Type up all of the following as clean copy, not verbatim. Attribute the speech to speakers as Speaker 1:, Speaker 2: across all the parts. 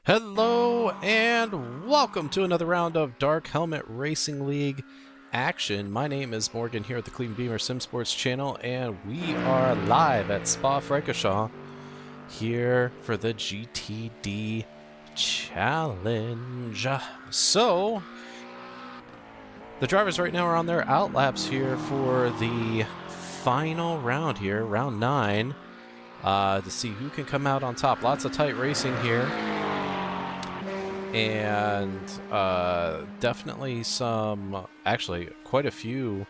Speaker 1: Hello and welcome to another round of Dark Helmet Racing League action. My name is Morgan here at the Cleveland Beamer Sim Sports channel, and we are live at Spa-Francorchamps here for the GTD Challenge. So, the drivers right now are on their outlaps here for the final round here, round 9, to see who can come out on top. Lots of tight racing here. And definitely actually quite a few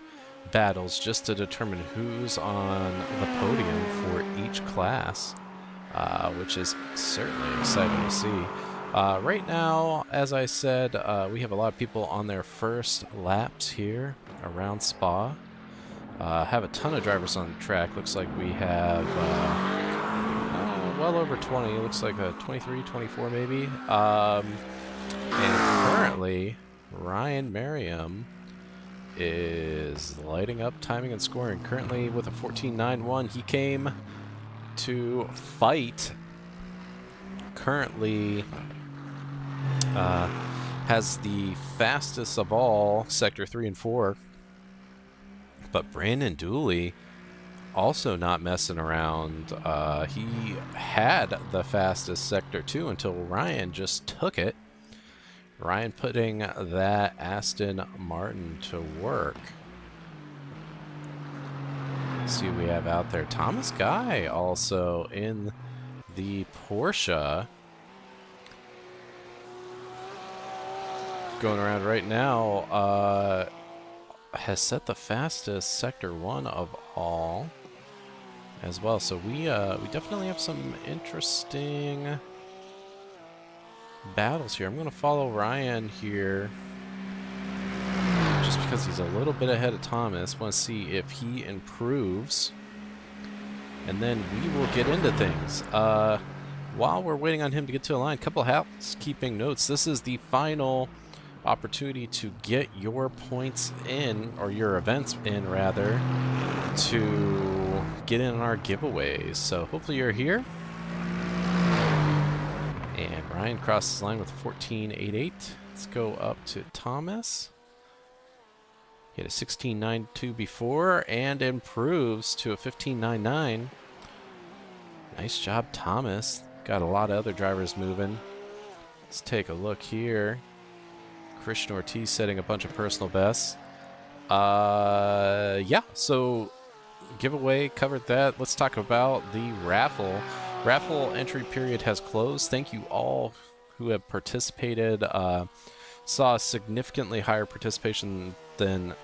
Speaker 1: battles just to determine who's on the podium for each class, which is certainly exciting to see. Right now, as I said, we have a lot of people on their first laps here around Spa. Have a ton of drivers on the track. Looks like we have well over 20. It looks like a 23, 24 maybe. And currently, Ryan Merriam is lighting up timing and scoring. Currently with a 14.91. He came to fight. Currently has the fastest of all, Sector 3 and 4. But Brandon Dooley also not messing around. He had the fastest Sector 2 until Ryan just took it. Ryan putting that Aston Martin to work. Let's see what we have out there. Thomas Guy also in the Porsche. Going around right now, has set the fastest Sector 1 of all as well. So we definitely have some interesting battles here. I'm going to follow Ryan here just because he's a little bit ahead of Thomas. Want to see if he improves, and then we will get into things. While we're waiting on him to get to the line, a couple housekeeping notes. This is the final opportunity to get your points in, or your events in rather, to get in our giveaways. So hopefully you're here. And Ryan crosses the line with 14.88. Let's go up to Thomas. He had a 16.92 before and improves to a 15.99. Nice job, Thomas. Got a lot of other drivers moving. Let's take a look here. Christian Ortiz setting a bunch of personal bests. Yeah, so giveaway, covered that. Let's talk about the raffle. Raffle entry period has closed. Thank you all who have participated. Saw significantly higher participation than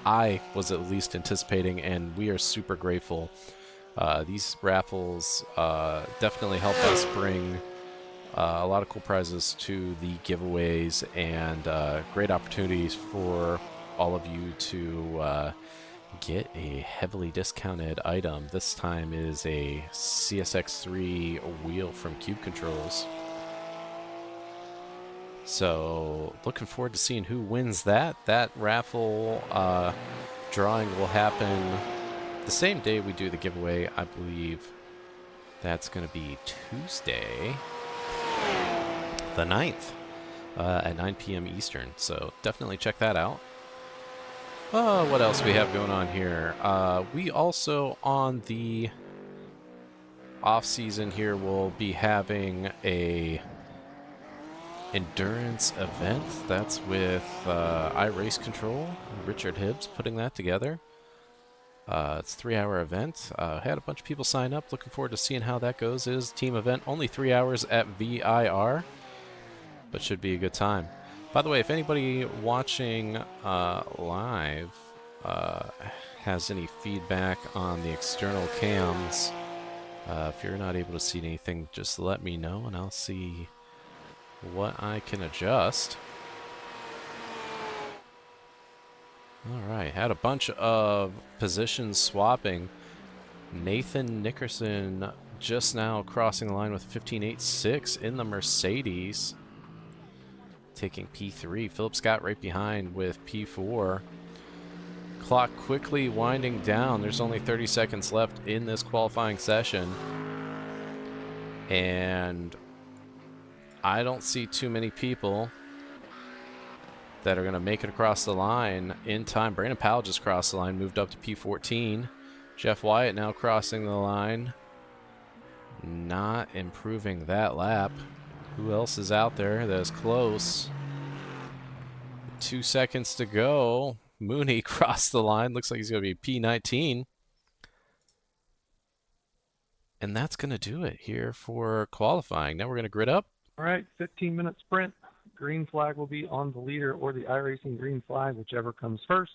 Speaker 1: I was at least anticipating, and we are super grateful. These raffles definitely help us bring a lot of cool prizes to the giveaways, and great opportunities for all of you to get a heavily discounted item. This time is a CSX3 wheel from Cube Controls. So looking forward to seeing who wins that. That raffle drawing will happen the same day we do the giveaway. I believe that's going to be Tuesday the 9th at 9 p.m. Eastern. So definitely check that out. What else we have going on here? We also, on the off-season here, will be having a endurance event. That's with iRace Control. Richard Hibbs putting that together. It's a 3-hour event. Had a bunch of people sign up. Looking forward to seeing how that goes. It is a team event. Only 3 hours at VIR, but should be a good time. By the way, if anybody watching live has any feedback on the external cams, if you're not able to see anything, just let me know and I'll see what I can adjust. Alright, had a bunch of position swapping. Nathan Nickerson just now crossing the line with 15.86 in the Mercedes, taking P3. Philip Scott right behind with P4. Clock quickly winding down. There's only 30 seconds left in this qualifying session. And I don't see too many people that are going to make it across the line in time. Brandon Powell just crossed the line, moved up to P14. Jeff Wyatt now crossing the line. Not improving that lap. Who else is out there that is close? 2 seconds to go. Mooney crossed the line. Looks like he's going to be P19. And that's going to do it here for qualifying. Now we're going to grid up.
Speaker 2: All right, 15-minute sprint. Green flag will be on the leader or the iRacing green flag, whichever comes first.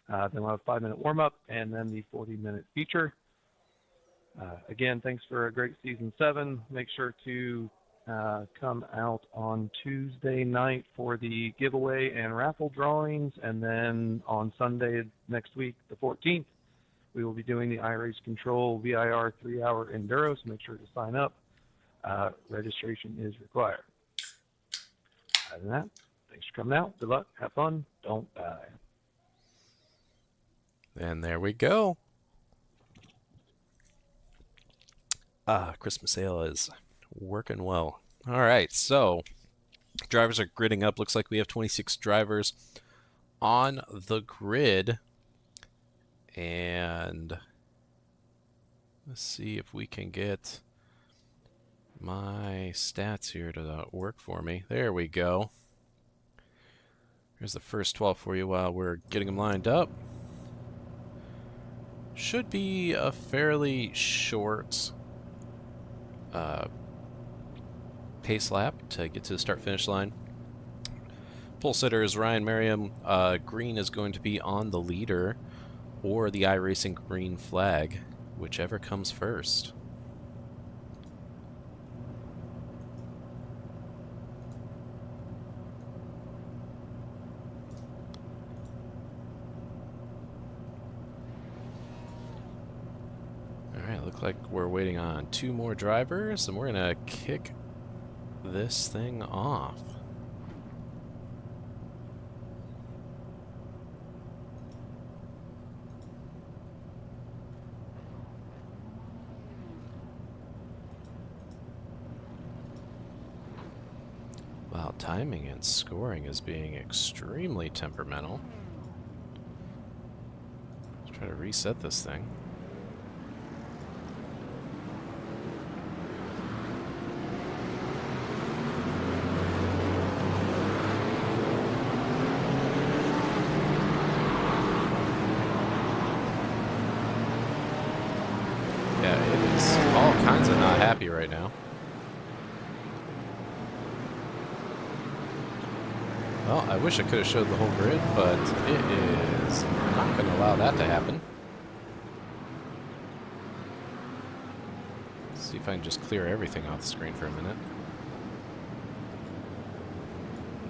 Speaker 2: Then we'll have a 5-minute warm-up and then the 40-minute feature. Again, thanks for a great Season 7. Make sure to come out on Tuesday night for the giveaway and raffle drawings. And then on Sunday next week, the 14th, we will be doing the iRace Control VIR 3-hour Enduro, so make sure to sign up. Registration is required. Other than that, thanks for coming out. Good luck. Have fun. Don't die.
Speaker 1: And there we go. Christmas ale is working well. All right, so drivers are gridding up. Looks like we have 26 drivers on the grid. And let's see if we can get my stats here to work for me. There we go. Here's the first 12 for you while we're getting them lined up. Should be a fairly short pace lap to get to the start-finish line. Pole sitter is Ryan Merriam. Green is going to be on the leader or the iRacing green flag, whichever comes first. Alright, look like we're waiting on 2 more drivers, and we're going to kick this thing off. Wow, timing and scoring is being extremely temperamental. Let's try to reset this thing. Yeah, it is all kinds of not happy right now. Well, I wish I could have showed the whole grid, but it is not going to allow that to happen. Let's see if I can just clear everything off the screen for a minute.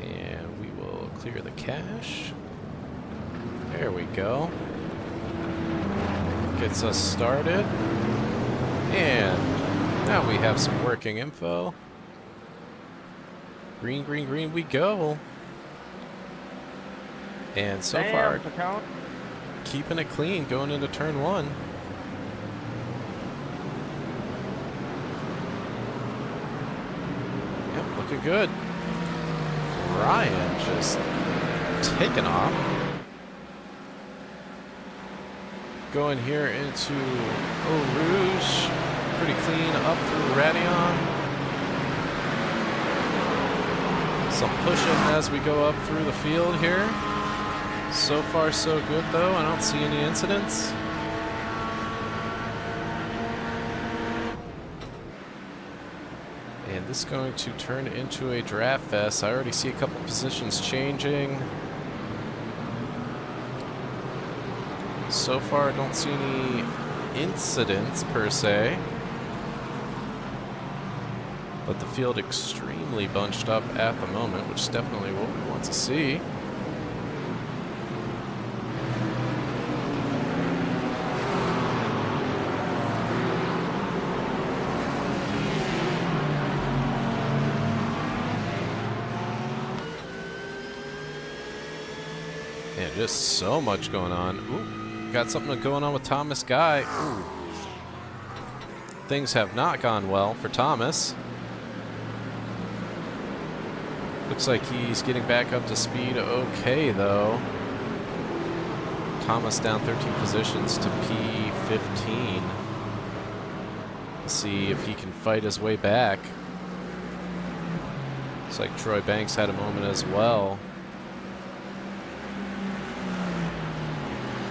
Speaker 1: And we will clear the cache. There we go. Gets us started. And now we have some working info. Green, green, green, we go. And so far, keeping it clean going into turn 1. Yep, looking good. Ryan just taking off. Going here into Eau Rouge. Pretty clean up through Radion. Some pushing as we go up through the field here. So far, so good, though. I don't see any incidents. And this is going to turn into a draft fest. I already see a couple positions changing. So far, I don't see any incidents, per se. But the field extremely bunched up at the moment, which is definitely what we want to see. Yeah, just so much going on. Ooh, got something going on with Thomas Guy. Ooh. Things have not gone well for Thomas. Looks like he's getting back up to speed okay, though. Thomas down 13 positions to P15. Let's see if he can fight his way back. Looks like Troy Banks had a moment as well.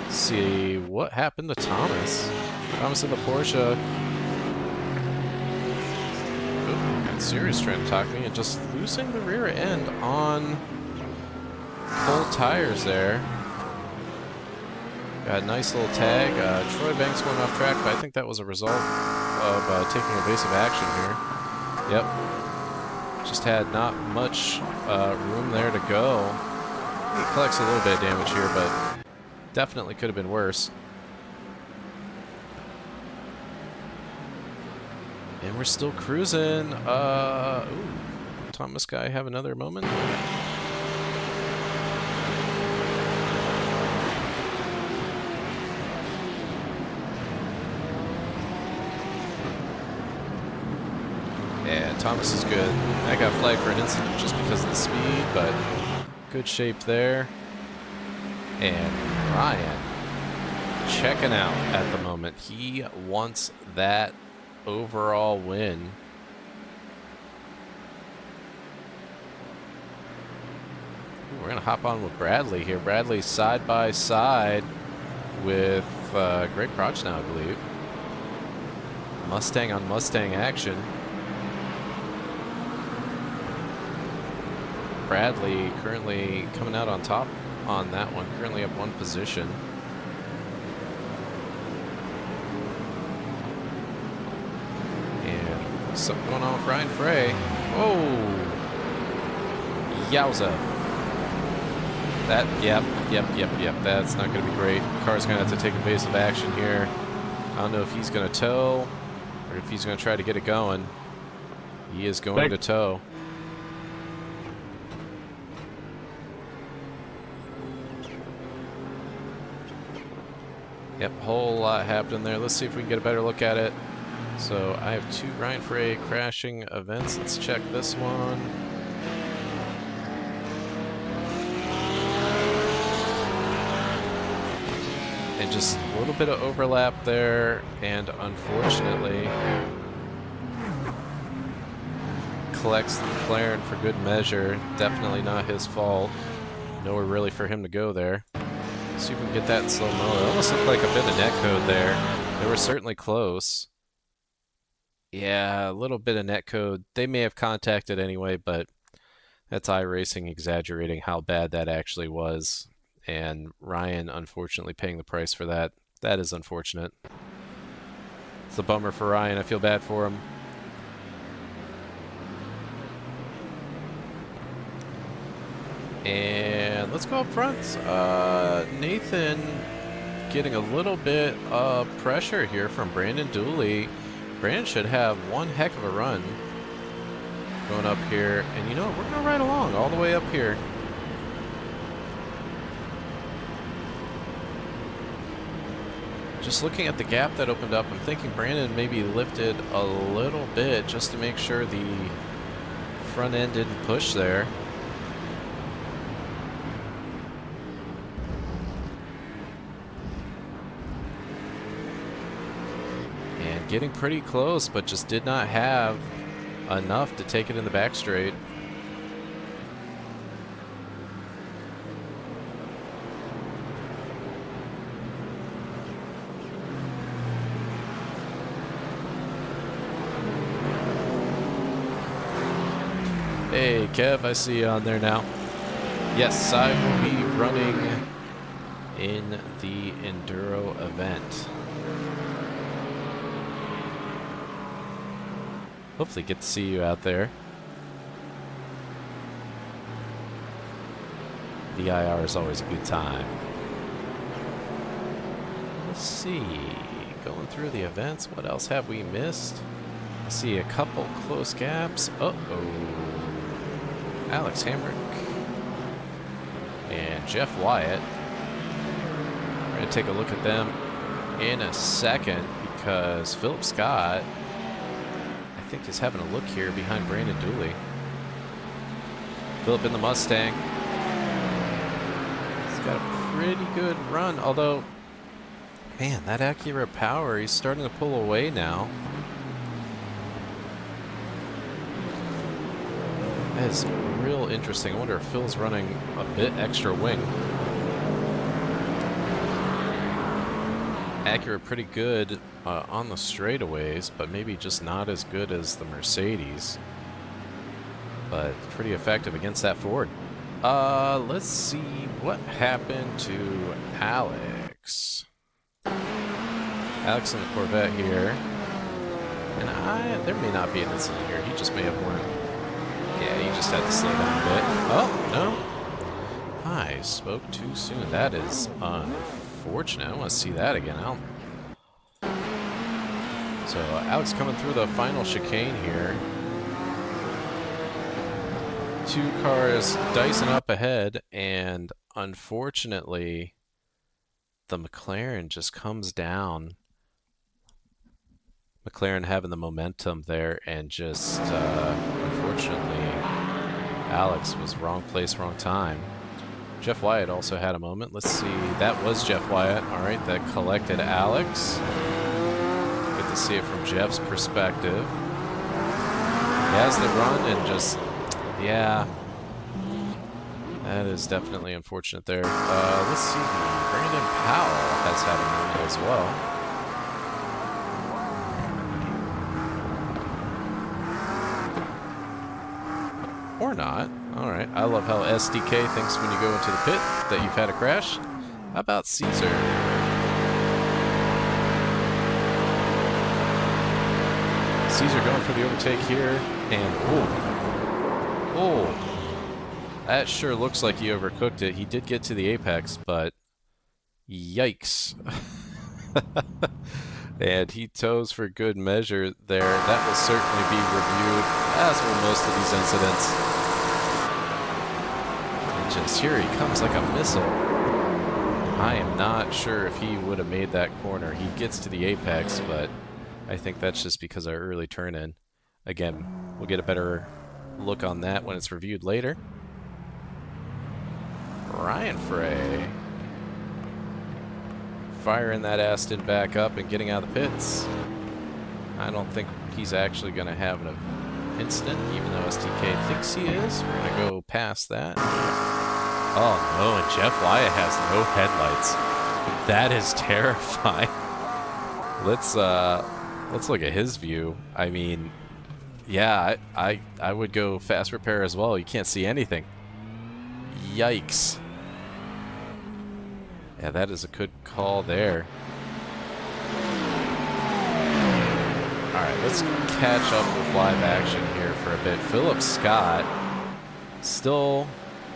Speaker 1: Let's see what happened to Thomas. Thomas in the Porsche. Ooh, serious trying to talk me and just losing the rear end on cold tires there. Got a nice little tag. Troy Banks going off track, but I think that was a result of taking evasive action here. Yep. Just had not much room there to go. He collects a little bit of damage here, but definitely could have been worse. And we're still cruising. Ooh, Thomas guy have another moment? Yeah, Thomas is good. I got flagged for an incident just because of the speed, but good shape there. And Ryan checking out at the moment. He wants that overall win. Ooh, we're going to hop on with Bradley here. Bradley side by side with Greg Prochnow, I believe. Mustang on Mustang action. Bradley currently coming out on top on that one, currently up one position. And something going on with Ryan Frey. Oh, yowza. That, yep. That's not going to be great. Car's going to have to take evasive action here. I don't know if he's going to tow or if he's going to try to get it going. He is going to tow. Yep, whole lot happening there. Let's see if we can get a better look at it. So I have two Ryan Frey crashing events. Let's check this one. And just a little bit of overlap there, and unfortunately collects the McLaren for good measure. Definitely not his fault. Nowhere really for him to go there. See if we can get that in slow-mo. It almost looked like a bit of netcode there. They were certainly close. Yeah, a little bit of netcode. They may have contacted anyway, but that's iRacing exaggerating how bad that actually was. And Ryan, unfortunately, paying the price for that. That is unfortunate. It's a bummer for Ryan. I feel bad for him. And let's go up front. Nathan getting a little bit of pressure here from Brandon Dooley. Brandon should have one heck of a run going up here. And you know what? We're going to ride along all the way up here. Just looking at the gap that opened up, I'm thinking Brandon maybe lifted a little bit just to make sure the front end didn't push there. And getting pretty close, but just did not have enough to take it in the back straight. Hey, Kev, I see you on there now. Yes, I will be running in the Enduro event. Hopefully get to see you out there. The IR is always a good time. Let's see. Going through the events, what else have we missed? I see a couple close gaps. Uh-oh. Alex Hamrick and Jeff Wyatt. We're going to take a look at them in a second because Philip Scott, I think, is having a look here behind Brandon Dooley. Philip in the Mustang. He's got a pretty good run, although, man, that accurate power, he's starting to pull away now. That is real interesting. I wonder if Phil's running a bit extra wing. Accurate pretty good on the straightaways, but maybe just not as good as the Mercedes. But pretty effective against that Ford. Let's see what happened to Alex. Alex in the Corvette here. And there may not be an incident here. He just may have learned. Yeah, he just had to slow down a bit. Oh, no. I spoke too soon. That is unfortunate. I want to see that again. So, Alex coming through the final chicane here. Two cars dicing up ahead, and unfortunately, the McLaren just comes down. McLaren having the momentum there, and just, unfortunately, Alex was wrong place, wrong time. Jeff Wyatt also had a moment. Let's see. That was Jeff Wyatt. All right, that collected Alex. Good to see it from Jeff's perspective. He has the run and just, yeah. That is definitely unfortunate there. Let's see. Brandon Powell has had a moment as well. Or not. Alright, I love how SDK thinks when you go into the pit that you've had a crash. How about Caesar? Caesar going for the overtake here, and that sure looks like he overcooked it. He did get to the apex, but yikes. And he toes for good measure there. That will certainly be reviewed, as will most of these incidents. And just here he comes like a missile. I am not sure if he would have made that corner. He gets to the apex, but I think that's just because of our early turn in. Again, we'll get a better look on that when it's reviewed later. Ryan Frey firing that Aston back up and getting out of the pits. I don't think he's actually going to have an incident, even though STK thinks he is. We're going to go past that. Oh no, and Jeff Wyatt has no headlights. That is terrifying. Let's look at his view. I mean, yeah, I would go fast repair as well. You can't see anything. Yikes. Yeah, that is a good call there. Alright, let's catch up with live action here for a bit. Philip Scott still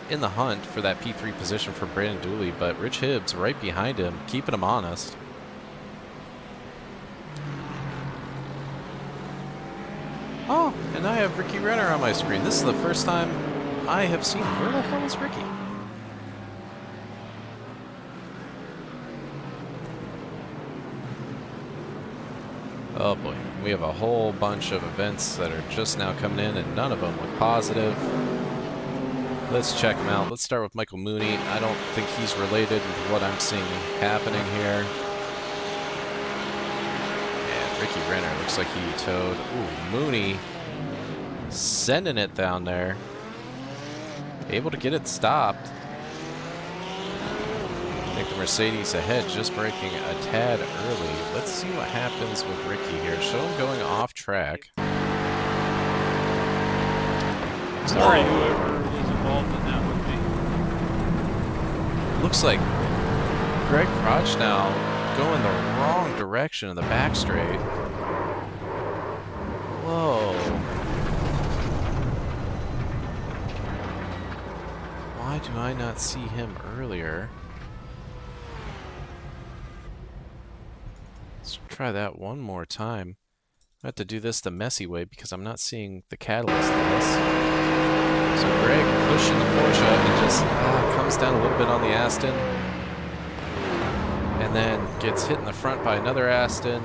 Speaker 1: in the hunt for that P3 position for Brandon Dooley, but Rich Hibbs right behind him, keeping him honest. Oh, and I have Ricky Renner on my screen. This is the first time I have seen him. Where the hell is Ricky? Oh boy, we have a whole bunch of events that are just now coming in, and none of them look positive. Let's check them out. Let's start with Michael Mooney. I don't think he's related with what I'm seeing happening here. And Ricky Renner looks like he towed. Ooh, Mooney sending it down there. Able to get it stopped. I think the Mercedes ahead just braking a tad early. Let's see what happens with Ricky here. Show him going off track.
Speaker 3: Sorry, whoever was involved in that with me.
Speaker 1: Looks like Greg Crotch now going the wrong direction in the back straight. Whoa. Why do I not see him earlier? Let's try that one more time. I have to do this the messy way because I'm not seeing the catalyst in this. So Greg pushing the Porsche and just comes down a little bit on the Aston. And then gets hit in the front by another Aston.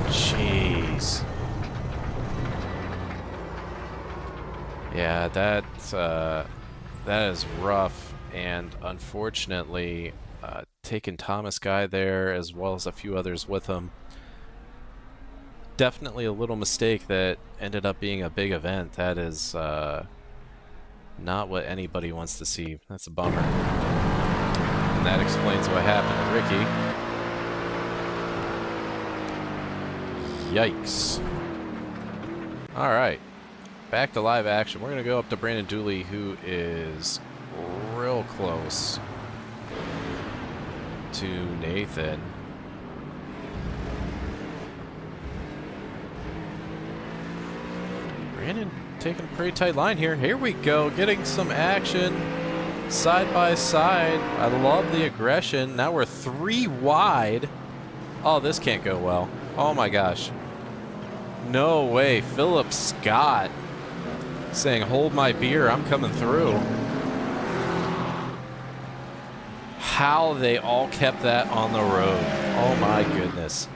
Speaker 1: Jeez. Yeah, that is rough, and unfortunately, taking Thomas Guy there as well as a few others with him. Definitely a little mistake that ended up being a big event. That is not what anybody wants to see. That's a bummer. And that explains what happened to Ricky. Yikes. All right. Back to live action. We're going to go up to Brandon Dooley, who is real close to Nathan. Brandon taking a pretty tight line here. Here we go, getting some action side by side. I love the aggression. Now we're 3 wide. Oh, this can't go well. Oh my gosh. No way. Philip Scott saying, hold my beer, I'm coming through. How they all kept that on the road. Oh my goodness.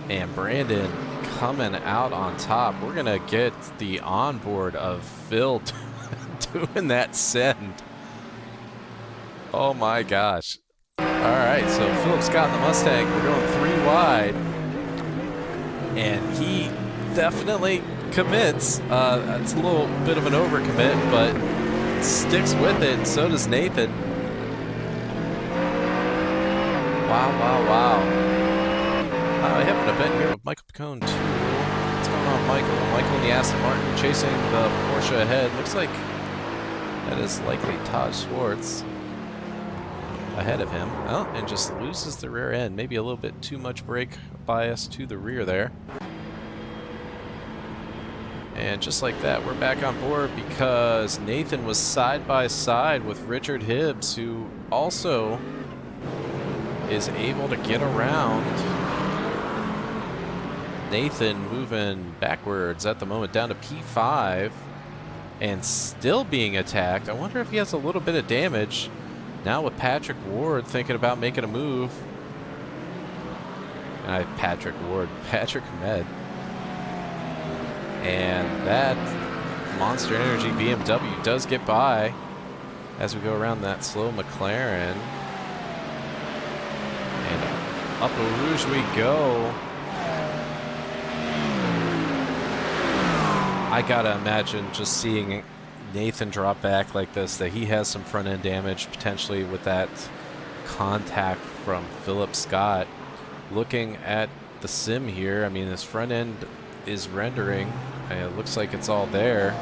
Speaker 1: And Brandon coming out on top. We're gonna get the onboard of Phil doing that send. Oh my gosh. Alright, so Philip Scott in the Mustang, we're going 3 wide. And he definitely commits. It's a little bit of an overcommit, but sticks with it. So does Nathan. Wow, wow, wow. I have an event here with Michael Pokornyi too. What's going on, Michael? Michael and the Aston Martin chasing the Porsche ahead. Looks like that is likely Todd Schwartz ahead of him. Oh, and just loses the rear end. Maybe a little bit too much brake bias to the rear there. And just like that, we're back on board because Nathan was side by side with Richard Hibbs, who also is able to get around. Nathan moving backwards at the moment down to P5 and still being attacked. I wonder if he has a little bit of damage. Now with Patrick Ward thinking about making a move. And Patrick Med. And that Monster Energy BMW does get by as we go around that slow McLaren. And up Eau Rouge we go. I gotta imagine just seeing Nathan drop back like this that he has some front end damage potentially with that contact from Philip Scott. Looking at the sim here, I mean, his front end is rendering. It looks like it's all there,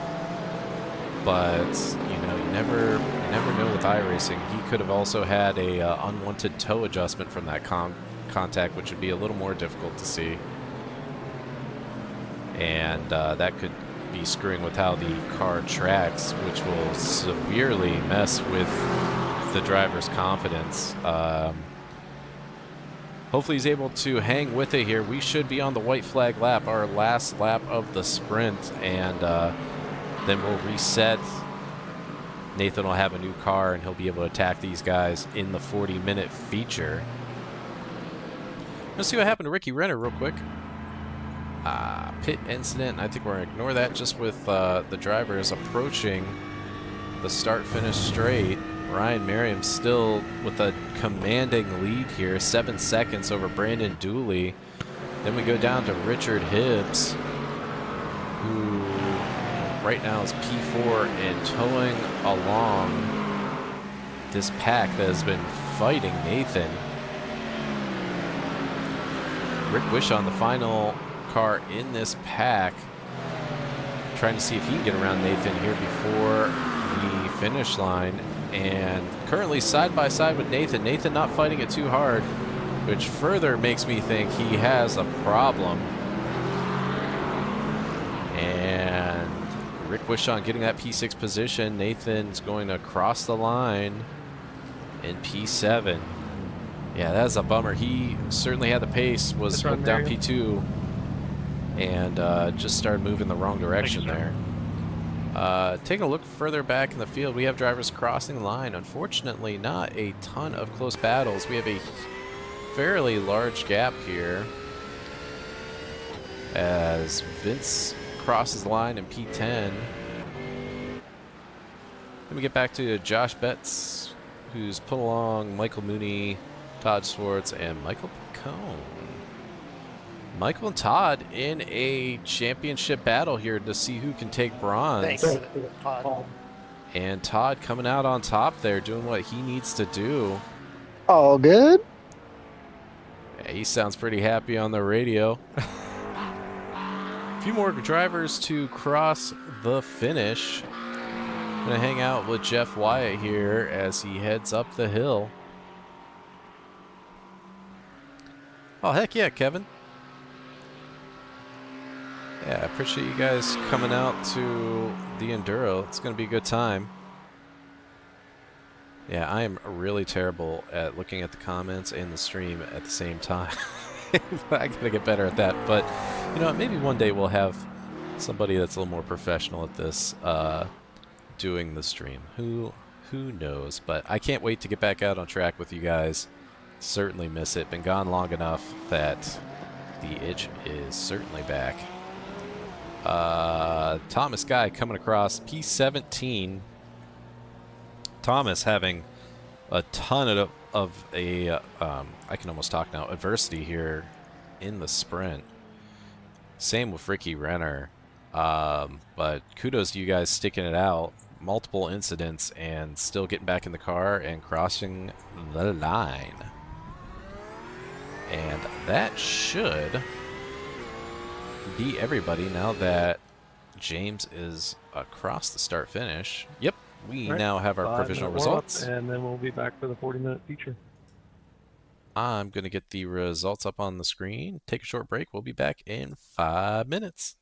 Speaker 1: but you know, you never know with iRacing. He could have also had a unwanted toe adjustment from that contact, which would be a little more difficult to see, and that could be screwing with how the car tracks, which will severely mess with the driver's confidence. Hopefully he's able to hang with it here. We should be on the white flag lap, our last lap of the sprint, and then we'll reset. Nathan will have a new car and he'll be able to attack these guys in the 40-minute feature. Let's see what happened to Ricky Renner real quick. Pit incident. I think we're going to ignore that just with the drivers approaching the start-finish straight. Ryan Merriam still with a commanding lead here, 7 seconds over Brandon Dooley. Then we go down to Richard Hibbs, who right now is P4 and towing along this pack that has been fighting Nathan. Rick Wishaw, the final car in this pack, trying to see if he can get around Nathan here before the finish line. And currently side by side with Nathan. Nathan not fighting it too hard, which further makes me think he has a problem. And Rick Wishaw getting that P6 position. Nathan's going to cross the line in P7. Yeah, that's a bummer. He certainly had the pace, was down P2, and just started moving the wrong direction there. Taking a look further back in the field, we have drivers crossing the line. Unfortunately, not a ton of close battles. We have a fairly large gap here as Vince crosses the line in P10. Let me get back to Josh Betts, who's put along Michael Mooney, Todd Swartz, and Michael Picone. Michael and Todd in a championship battle here to see who can take bronze.
Speaker 4: Thanks, Todd.
Speaker 1: And Todd coming out on top there, doing what he needs to do.
Speaker 5: All good.
Speaker 1: Yeah, he sounds pretty happy on the radio. A few more drivers to cross the finish. I'm going to hang out with Jeff Wyatt here as he heads up the hill. Oh, heck yeah, Kevin. Yeah, I appreciate you guys coming out to the Enduro. It's going to be a good time. Yeah, I am really terrible at looking at the comments and the stream at the same time. I got to get better at that. But, you know, maybe one day we'll have somebody that's a little more professional at this doing the stream. Who knows? But I can't wait to get back out on track with you guys. Certainly miss it. Been gone long enough that the itch is certainly back. Thomas Guy coming across P17. Thomas having a ton of I can almost talk now, adversity here in the sprint. Same with Ricky Renner. But kudos to you guys sticking it out. Multiple incidents and still getting back in the car and crossing the line. And that should be everybody now that James is across the start finish. Yep, we now have our provisional results.
Speaker 2: And then we'll be back for the 40-minute feature.
Speaker 1: I'm going to get the results up on the screen. Take a short break. We'll be back in 5 minutes.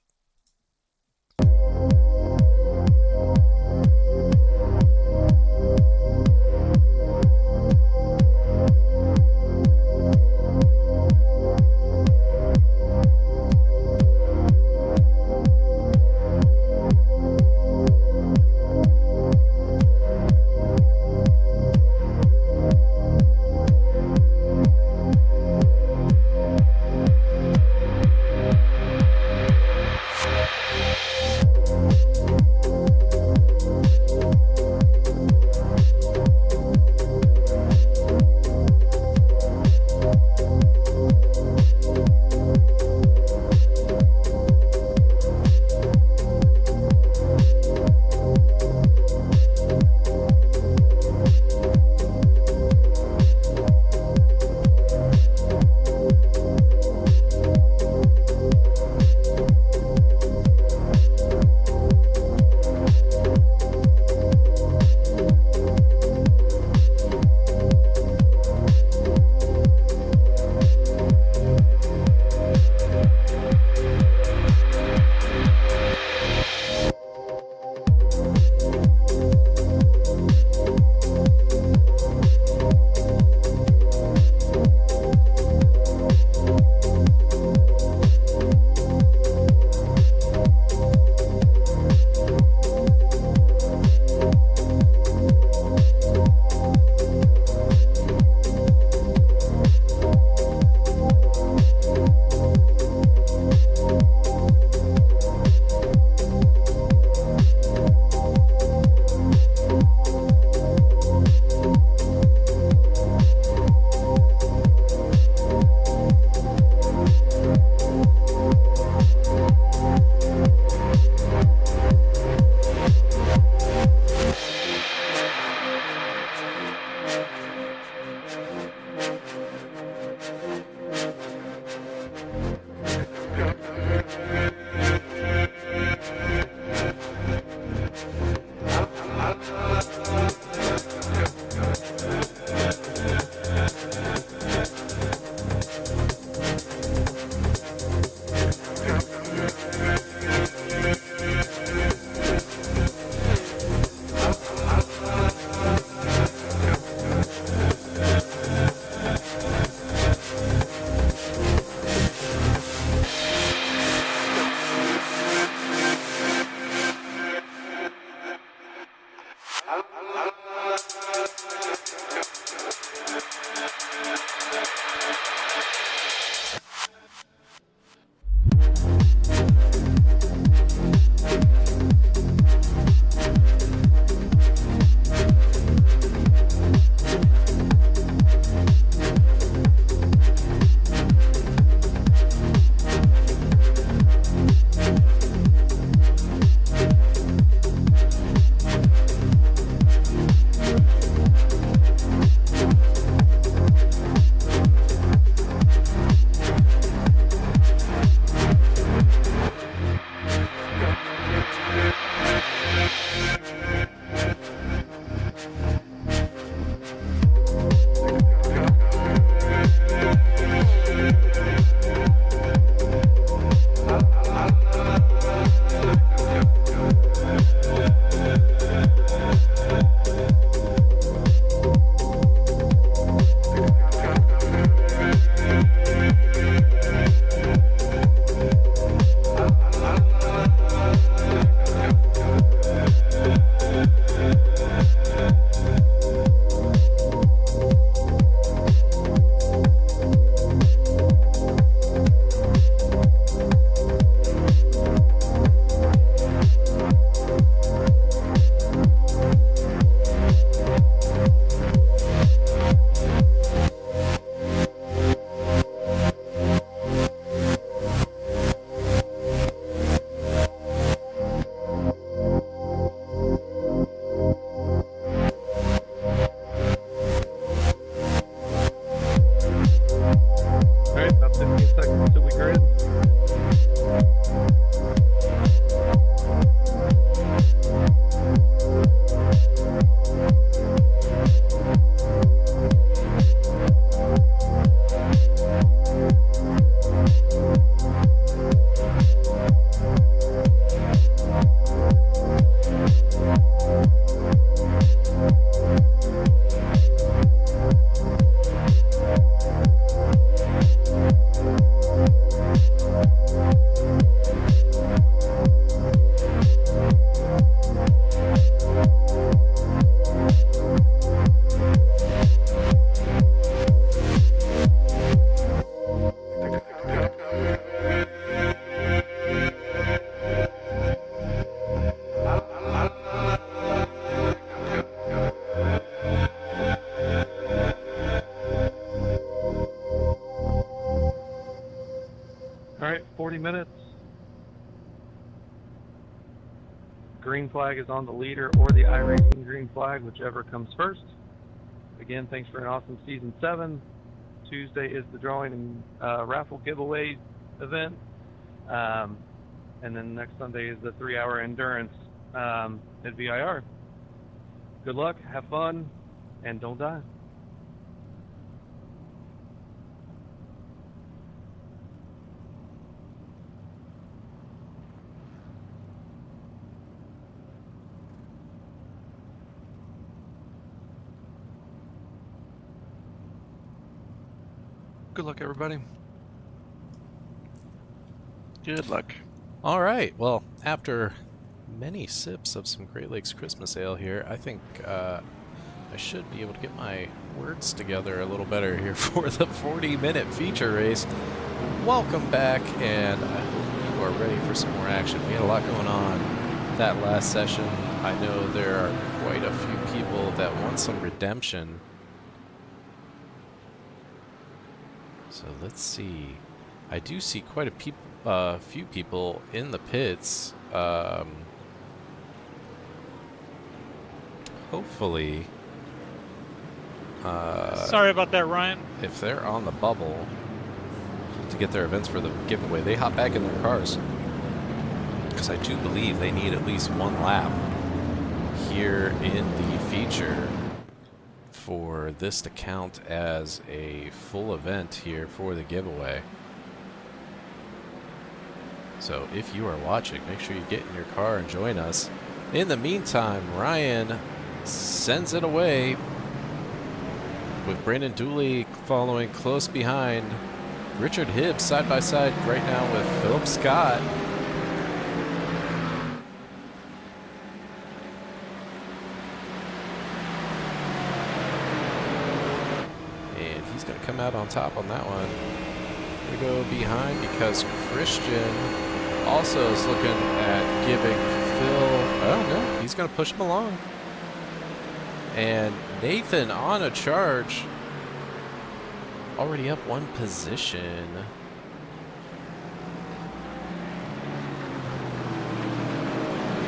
Speaker 2: right, 40 minutes. Green flag is on the leader or the iRacing green flag, whichever comes first. Again, thanks for an awesome Season 7. Tuesday is the drawing and raffle giveaway event. And then next Sunday is the 3-hour endurance at VIR. Good luck, have fun, and don't die.
Speaker 4: Good luck, everybody. Good luck.
Speaker 1: All right. Well, after many sips of some Great Lakes Christmas Ale here, I think I should be able to get my words together a little better here for the 40-minute feature race. Welcome back, and I hope you are ready for some more action. We had a lot going on that last session. I know there are quite a few people that want some redemption. So let's see. I do see quite a few people in the pits. Hopefully,
Speaker 3: Sorry about that, Ryan.
Speaker 1: if they're on the bubble to get their events for the giveaway, they hop back in their cars. Because I do believe they need at least one lap here in the feature for this to count as a full event here for the giveaway. So if you are watching, make sure you get in your car and join us. In the meantime, Ryan sends it away with Brandon Dooley following close behind. Richard Hibbs side by side right now with Philip Scott. Come out on top on that one. We go behind because Christian also is looking at giving Phil. Oh no, he's going to push him along. And Nathan on a charge, already up one position.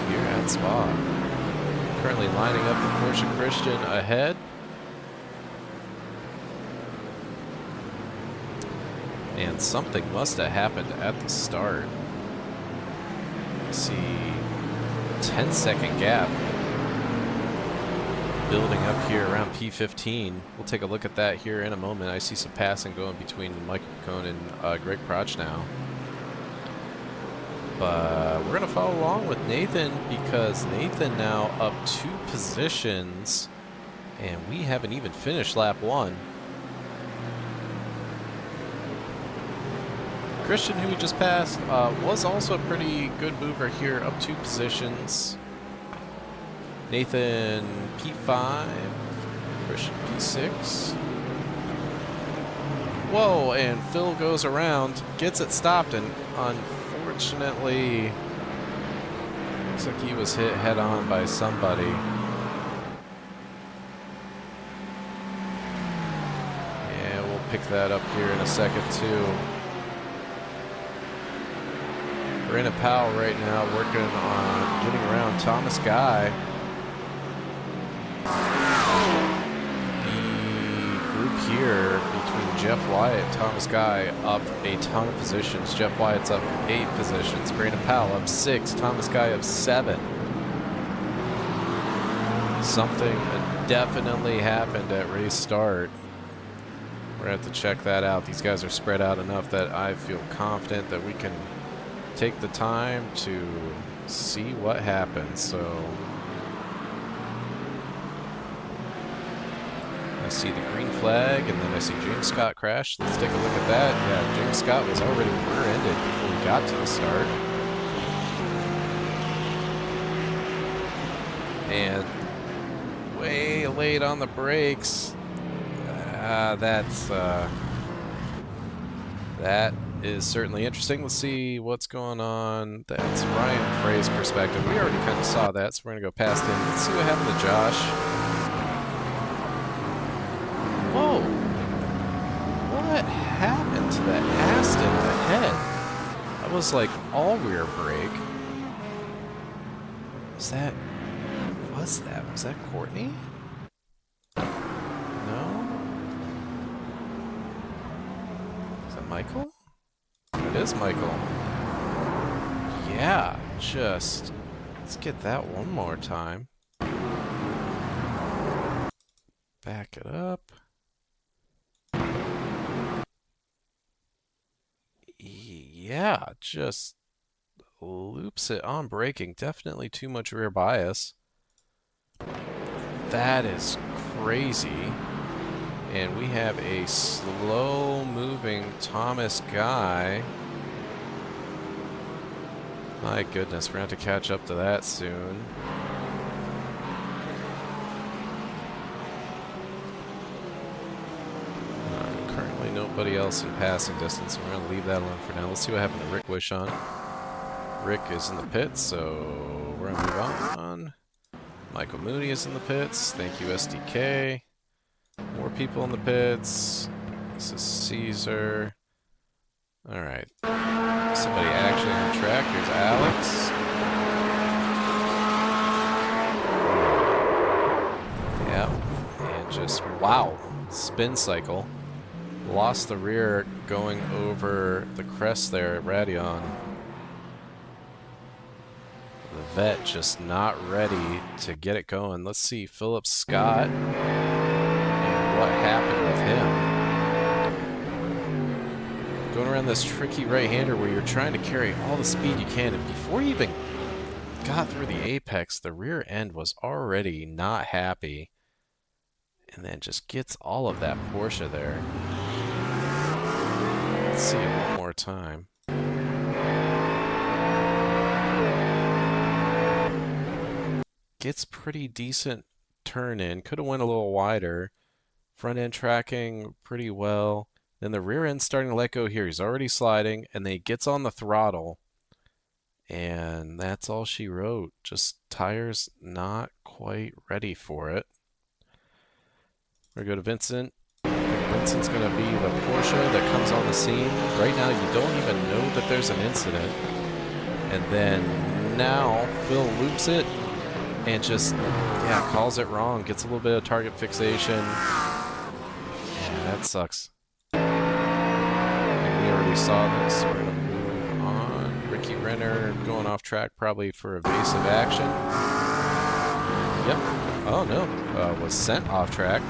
Speaker 1: Here at Spa, currently lining up the Porsche Christian ahead. And something must have happened at the start. See, 10-second gap building up here around P15. We'll take a look at that here in a moment. I see some passing going between Michael Cohn and Greg Proch now. But we're going to follow along with Nathan because Nathan now up 2 positions, and we haven't even finished lap 1. Christian, who we just passed, was also a pretty good mover here, up 2 positions. Nathan P5, Christian P6. Whoa, and Phil goes around, gets it stopped, and unfortunately, looks like he was hit head on by somebody. Yeah, we'll pick that up here in a second too. Brandon Powell right now working on getting around Thomas Guy. The group here between Jeff Wyatt and Thomas Guy up a ton of positions. Jeff Wyatt's up 8 positions. Brandon Powell up 6. Thomas Guy up 7. Something definitely happened at race start. We're going to have to check that out. These guys are spread out enough that I feel confident that we can take the time to see what happens. So I see the green flag, and then I see James Scott crash. Let's take a look at that. Yeah, James Scott was already rear-ended before we got to the start. And way late on the brakes. That is certainly interesting. Let's see what's going on. That's Ryan Frey's perspective. We already kind of saw that, so we're going to go past him. Let's see what happened to Josh. Whoa. What happened to that Aston ahead? That was like all rear brake. Was that... Was that Courtney? No? Is that Michael? It is Michael. Yeah, just... Let's get that one more time. Back it up. Yeah, just loops it on braking. Definitely too much rear bias. That is crazy. And we have a slow-moving Thomas guy. My goodness, we're going to have to catch up to that soon. Currently nobody else in passing distance, so we're going to leave that alone for now. Let's see what happened to Rick Wishon. Rick is in the pits, so we're going to move on. Michael Mooney is in the pits. Thank you, SDK. More people in the pits. This is Caesar. Alright. Somebody actually on the track. Here's Alex. Yep. And just, wow. Spin cycle. Lost the rear going over the crest there at Radion. The vet just not ready to get it going. Let's see, Philip Scott and what happened with him. Going around this tricky right-hander where you're trying to carry all the speed you can, and before you even got through the apex, the rear end was already not happy, and then just gets all of that Porsche there. Let's see it one more time. Gets pretty decent turn in. Could have went a little wider. Front end tracking pretty well. Then the rear end's starting to let go here. He's already sliding, and then he gets on the throttle. And that's all she wrote. Just tires not quite ready for it. We're going to go to Vincent. Vincent's going to be the Porsche that comes on the scene. Right now, you don't even know that there's an incident. And then now, Phil loops it. And just, yeah, calls it wrong. Gets a little bit of target fixation. And that sucks. And we already saw this. We're going to move on. Ricky Renner going off track probably for evasive action. Yep. Oh, no. Was sent off track.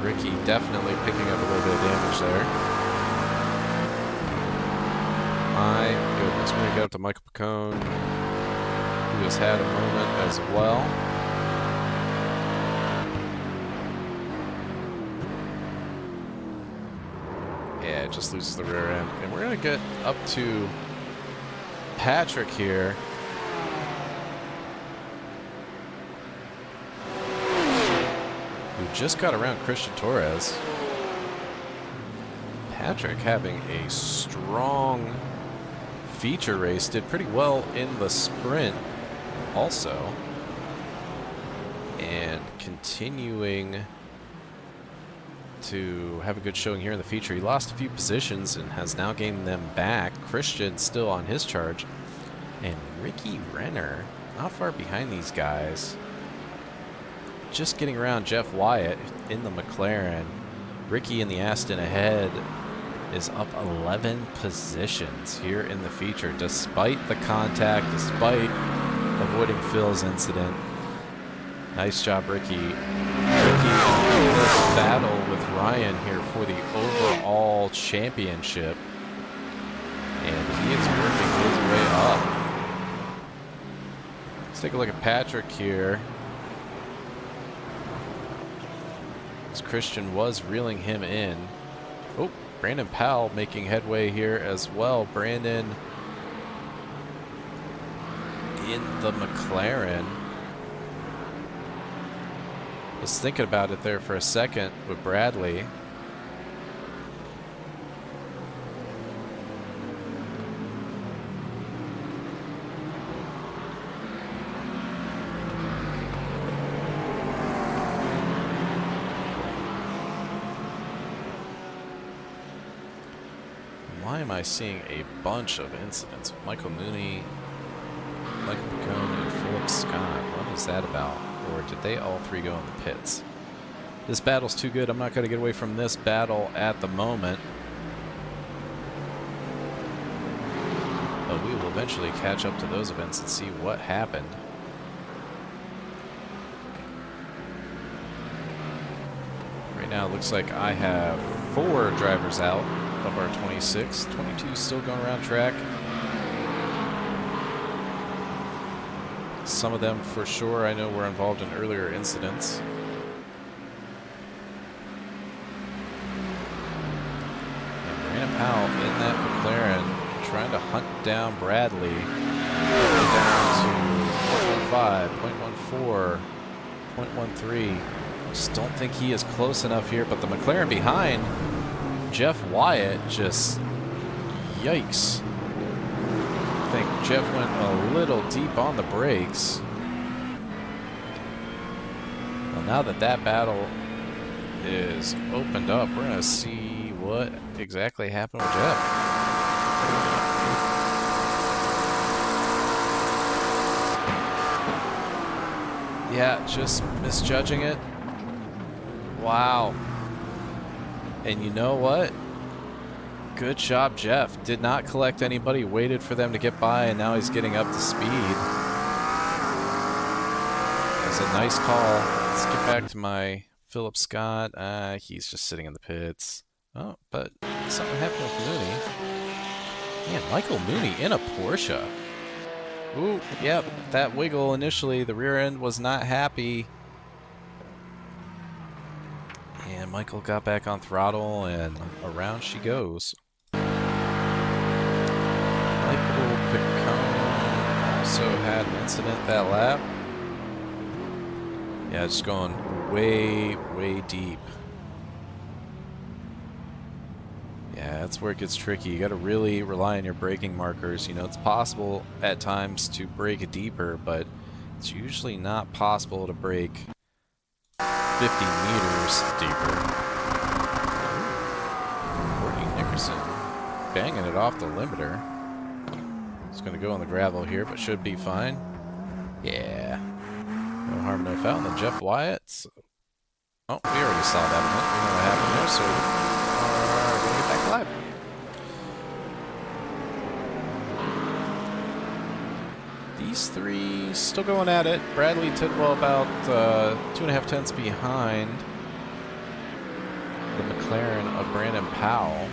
Speaker 1: Ricky definitely picking up a little bit of damage there. My goodness. We're going to go up to Michael Pacone, who has had a moment as well. Yeah, it just loses the rear end. And we're going to get up to Patrick here. Who just got around Christian Torres. Patrick having a strong feature race. Did pretty well in the sprint also, and continuing to have a good showing here in the feature. He lost a few positions and has now gained them back. Christian still on his charge, and Ricky Renner not far behind these guys, just getting around Jeff Wyatt in the McLaren. Ricky in the Aston ahead is up 11 positions here in the feature, despite the contact, despite avoiding Phil's incident. Nice job, Ricky. Ricky in this battle with Ryan here for the overall championship. And he is working his way up. Let's take a look at Patrick here. As Christian was reeling him in. Oh, Brandon Powell making headway here as well. Brandon in the McLaren. Was thinking about it there for a second with Bradley. why am I seeing a bunch of incidents? Michael Mooney, Michael Pokornyi, and Philip Scott. What is that about? Or did they all three go in the pits? This battle's too good. I'm not going to get away from this battle at the moment. But we will eventually catch up to those events and see what happened. Right now it looks like I have 4 drivers out of our 26. 22 still going around track. Some of them for sure I know were involved in earlier incidents. And Brandon Powell in that McLaren trying to hunt down Bradley. Down to 0.15, 0.14, 0.13. Just don't think he is close enough here, but the McLaren behind Jeff Wyatt just, yikes. I think Jeff went a little deep on the brakes. Well, now that that battle is opened up, we're going to see what exactly happened with Jeff. Yeah, just misjudging it. Wow. And you know what? Good job, Jeff. Did not collect anybody, waited for them to get by, and now he's getting up to speed. That's a nice call. Let's get back to my Philip Scott. He's just sitting in the pits. Oh, but something happened with Mooney. Man, Michael Mooney in a Porsche. Ooh, yep, that wiggle initially, the rear end was not happy. And Michael got back on throttle, and around she goes. Michael Pokornyi also had an incident that lap. Yeah, just going way, way deep. Yeah, that's where it gets tricky. You got to really rely on your braking markers. You know, it's possible at times to brake deeper, but it's usually not possible to brake 50 meters deeper. Courtney Nickerson banging it off the limiter. It's going to go on the gravel here, but should be fine. Yeah. No harm, no foul. And then Jeff Wyatt. Oh, we already saw that one. We know what happened there, so we're going to get back live. These three still going at it. Bradley Tidwell about 2.5 tenths behind the McLaren of Brandon Powell.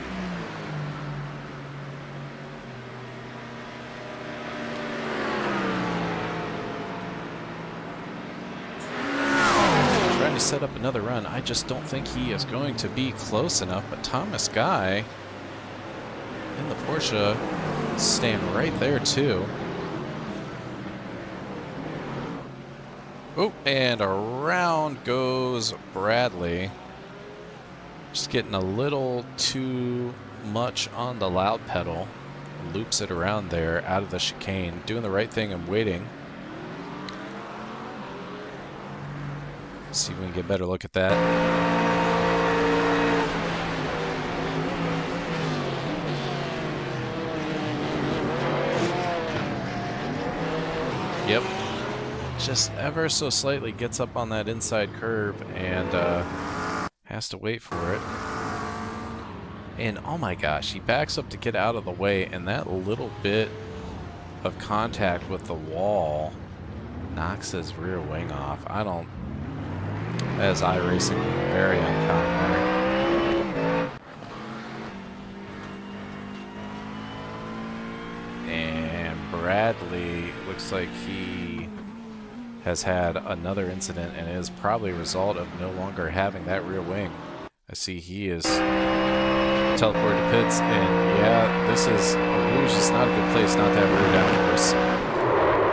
Speaker 1: Trying to set up another run. I just don't think he is going to be close enough, but Thomas Guy in the Porsche staying right there too. Oh, and around goes Bradley. Just getting a little too much on the loud pedal. Loops it around there out of the chicane. Doing the right thing and waiting. See if we can get a better look at that. Yep. Just ever so slightly gets up on that inside curve and has to wait for it. And oh my gosh, he backs up to get out of the way, and that little bit of contact with the wall knocks his rear wing off. I don't... That is iRacing, very uncommon there. And Bradley looks like he has had another incident, and it is probably a result of no longer having that rear wing. I see he is teleported to pits, and yeah, this is Rouge is not a good place not to have rear downforce.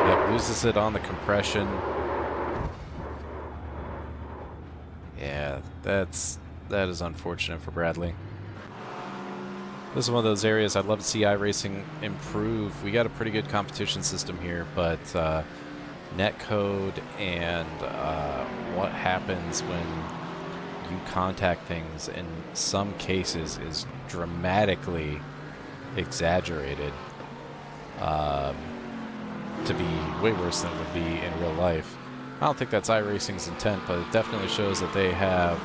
Speaker 1: Yep, loses it on the compression. Yeah, that is unfortunate for Bradley. This is one of those areas I'd love to see iRacing improve. We got a pretty good competition system here, but netcode and what happens when you contact things in some cases is dramatically exaggerated to be way worse than it would be in real life. I don't think that's iRacing's intent, but it definitely shows that they have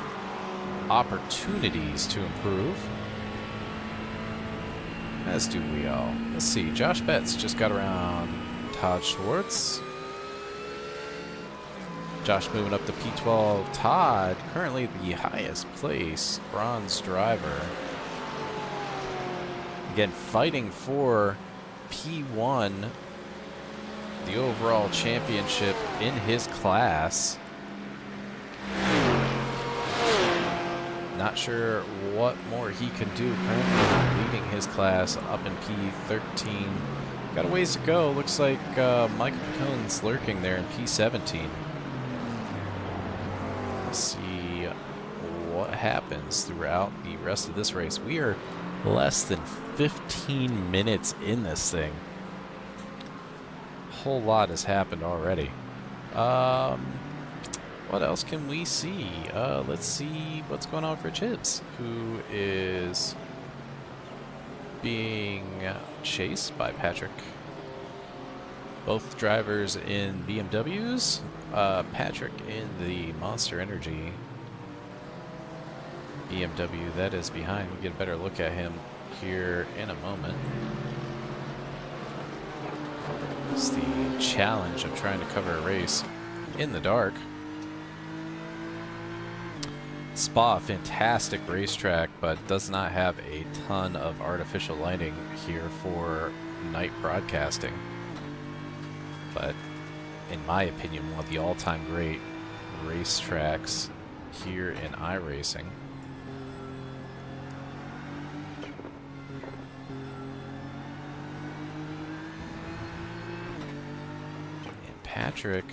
Speaker 1: opportunities to improve. As do we all. Let's see, Josh Betts just got around Todd Schwartz. Josh moving up to P12. Todd, currently the highest place bronze driver. Again, fighting for P1, the overall championship in his class. Not sure what more he can do. Currently leading his class up in P13. Got a ways to go. Looks like Michael Picone's lurking there in P17. Let's see what happens throughout the rest of this race. We are less than 15 minutes in this thing. A whole lot has happened already. What else can we see? Let's see what's going on for Chips, who is being chased by Patrick. Both drivers in BMWs. Patrick in the Monster Energy BMW that is behind. We'll get a better look at him here in a moment. It's the challenge of trying to cover a race in the dark. Spa, fantastic racetrack, but does not have a ton of artificial lighting here for night broadcasting. But in my opinion, one of the all-time great racetracks here in iRacing. And Patrick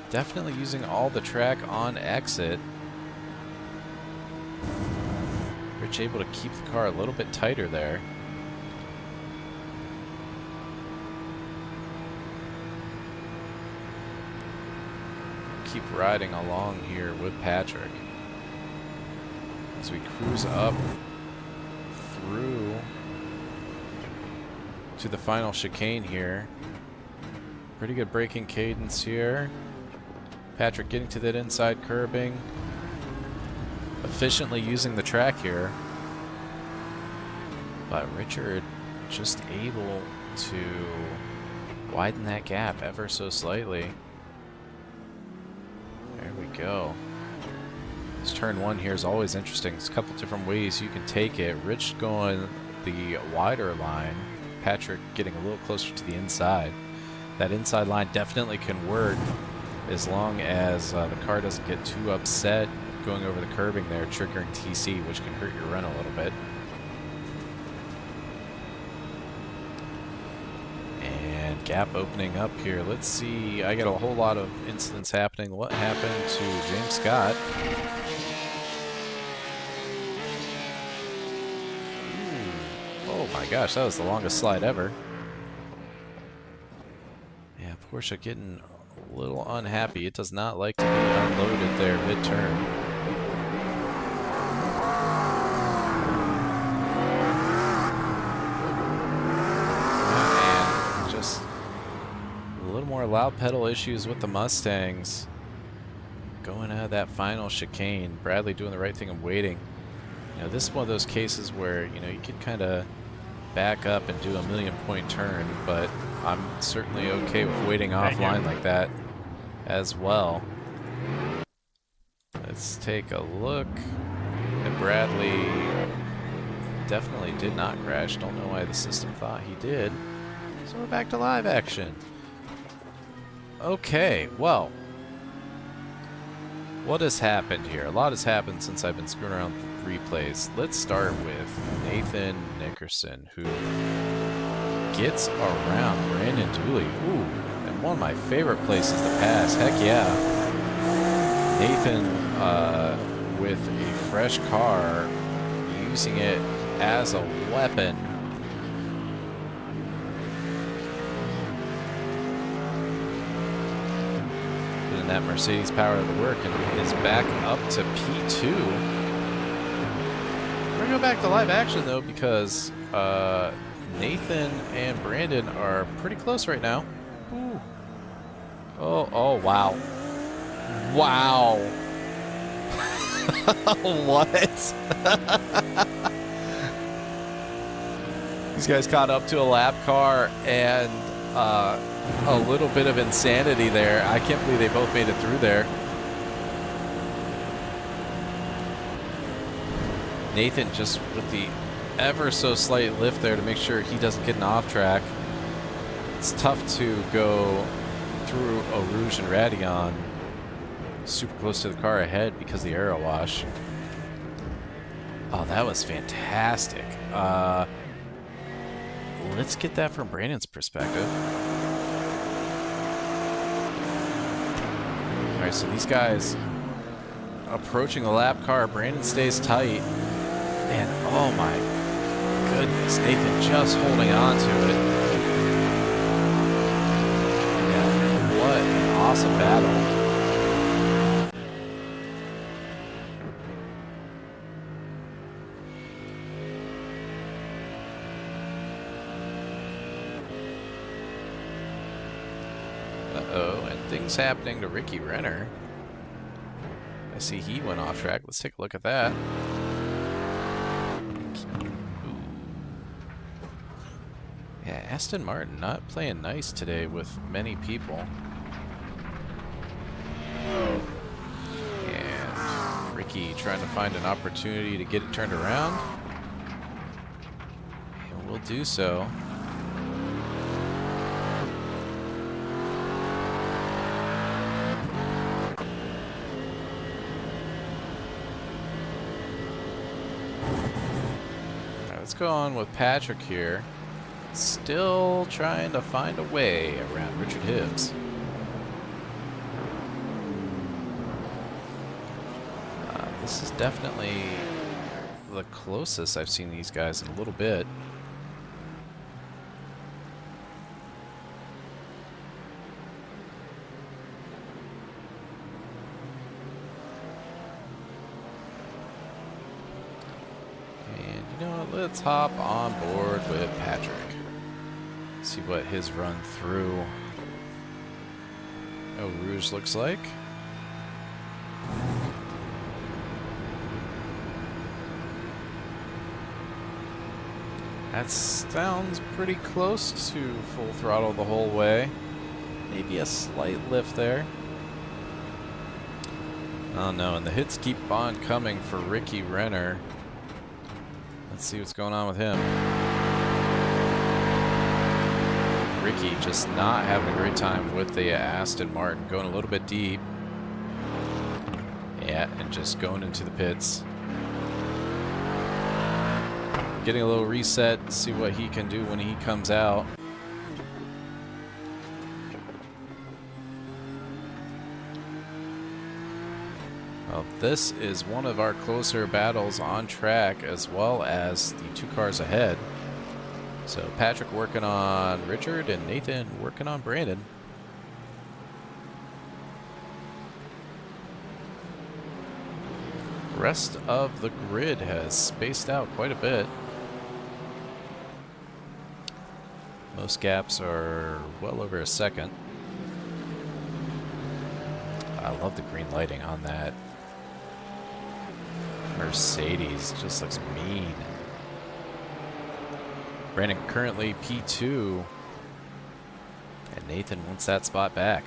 Speaker 1: definitely using all the track on exit. Rich able to keep the car a little bit tighter there. Keep riding along here with Patrick as we cruise up through to the final chicane here. Pretty good braking cadence here. Patrick getting to that inside curbing, efficiently using the track here, but Richard just able to widen that gap ever so slightly. There we go. This turn one here is always interesting. There's a couple different ways you can take it. Rich going the wider line, Patrick getting a little closer to the inside. That inside line definitely can work as long as the car doesn't get too upset going over the curbing there, triggering TC, which can hurt your run a little bit. And gap opening up here. Let's see. I got a whole lot of incidents happening. What happened to James Scott? Ooh. Oh my gosh, that was the longest slide ever. Yeah, Porsche getting a little unhappy. It does not like to be unloaded there mid-turn. And just a little more loud pedal issues with the Mustangs. Going out of that final chicane. Bradley doing the right thing and waiting. You know, this is one of those cases where, you know, you could kind of back up and do a million-point turn, but I'm certainly okay with waiting offline like that as well. Let's take a look. And Bradley definitely did not crash. Don't know why the system thought he did. So we're back to live action. Okay, well, what has happened here? A lot has happened since I've been screwing around with replays. Let's start with Nathan Nickerson, who gets around Brandon Dooley. Ooh, and one of my favorite places to pass. Heck yeah. Nathan with a fresh car, using it as a weapon. Putting that Mercedes power to work and is back up to P2. We're going to go back to live action, though, because Nathan and Brandon are pretty close right now. Ooh. Oh, wow. Wow. What? These guys caught up to a lap car and a little bit of insanity there. I can't believe they both made it through there. Nathan just with the ever so slight lift there to make sure he doesn't get an off track. It's tough to go through a Rouge and Radeon super close to the car ahead because of the aero wash. Oh, that was fantastic. Let's get that from Brandon's perspective. All right, so these guys approaching the lap car. Brandon stays tight. And oh my goodness, Nathan just holding on to it. Yeah, what an awesome battle. Uh-oh, and things happening to Ricky Renner. I see he went off track. Let's take a look at that. Yeah, Aston Martin not playing nice today with many people. And Ricky trying to find an opportunity to get it turned around. And will do so. Let's go on with Patrick here. Still trying to find a way around Richard Hibbs. This is definitely the closest I've seen these guys in a little bit. And you know what, let's hop on board with Patrick. See what his run through Eau Rouge looks like. That sounds pretty close to full throttle the whole way. Maybe a slight lift there. Oh no, and the hits keep on coming for Ricky Renner. Let's see what's going on with him. Ricky just not having a great time with the Aston Martin, going a little bit deep. Yeah, and just going into the pits. Getting a little reset, see what he can do when he comes out. Well, this is one of our closer battles on track, as well as the two cars ahead. So Patrick working on Richard and Nathan working on Brandon. Rest of the grid has spaced out quite a bit. Most gaps are well over a second. I love the green lighting on that Mercedes. It just looks mean. Brandon currently P2, and Nathan wants that spot back.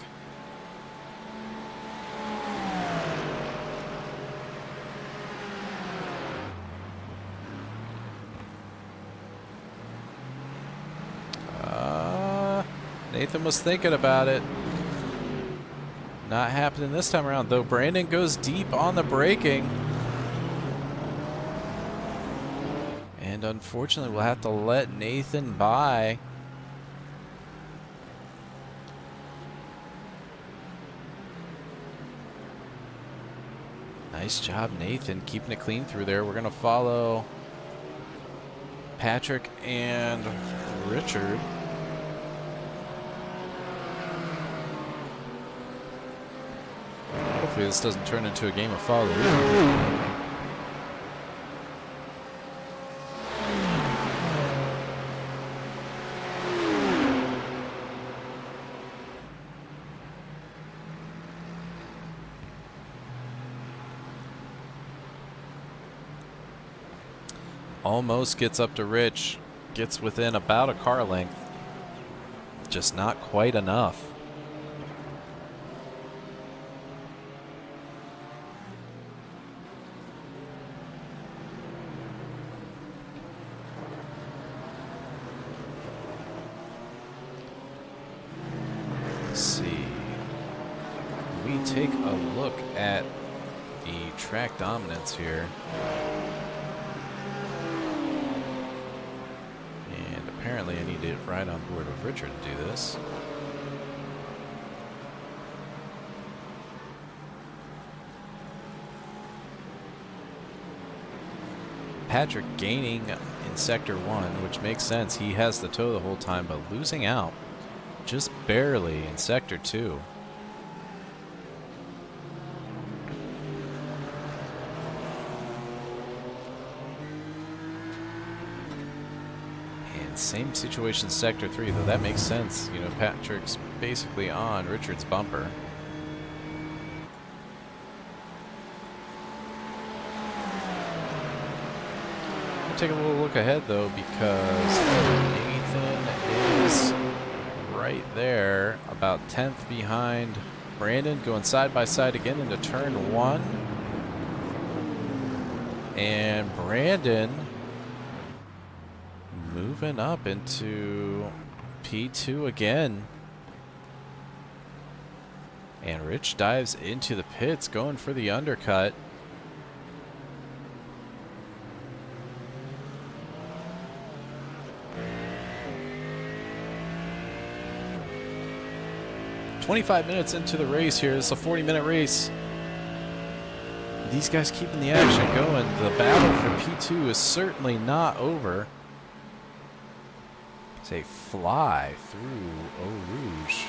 Speaker 1: Nathan was thinking about it. Not happening this time around, though. Brandon goes deep on the braking. And unfortunately, we'll have to let Nathan by. Nice job, Nathan, keeping it clean through there. We're going to follow Patrick and Richard. Hopefully this doesn't turn into a game of follow. Almost gets up to Rich. Gets within about a car length. Just not quite enough. Let's see. We take a look at the track dominance here. And apparently I need to ride on board with Richard to do this. Patrick gaining in Sector 1, which makes sense. He has the tow the whole time, but losing out just barely in Sector 2. And same situation Sector 3, though that makes sense. You know, Patrick's basically on Richard's bumper. Take a little look ahead though, because Nathan is right there, about 10th behind Brandon, going side by side again into turn 1. And Brandon moving up into P2 again. And Rich dives into the pits, going for the undercut. "25 minutes into the race here. It's a 40-minute race. These guys keeping the action going. The battle for P2 is certainly not over. It's a fly through Eau Rouge.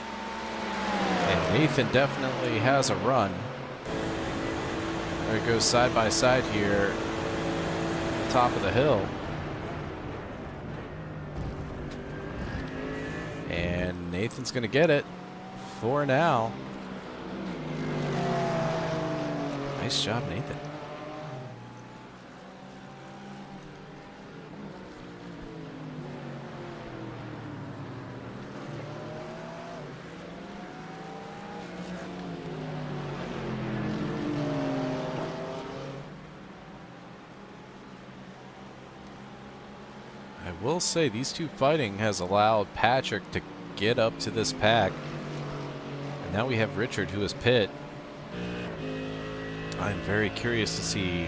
Speaker 1: And Nathan definitely has a run. There it goes side by side here. Top of the hill. And Nathan's going to get it. For now. Nice job, Nathan. I will say these two fighting has allowed Patrick to get up to this pack. Now we have Richard, who is pit. I'm very curious to see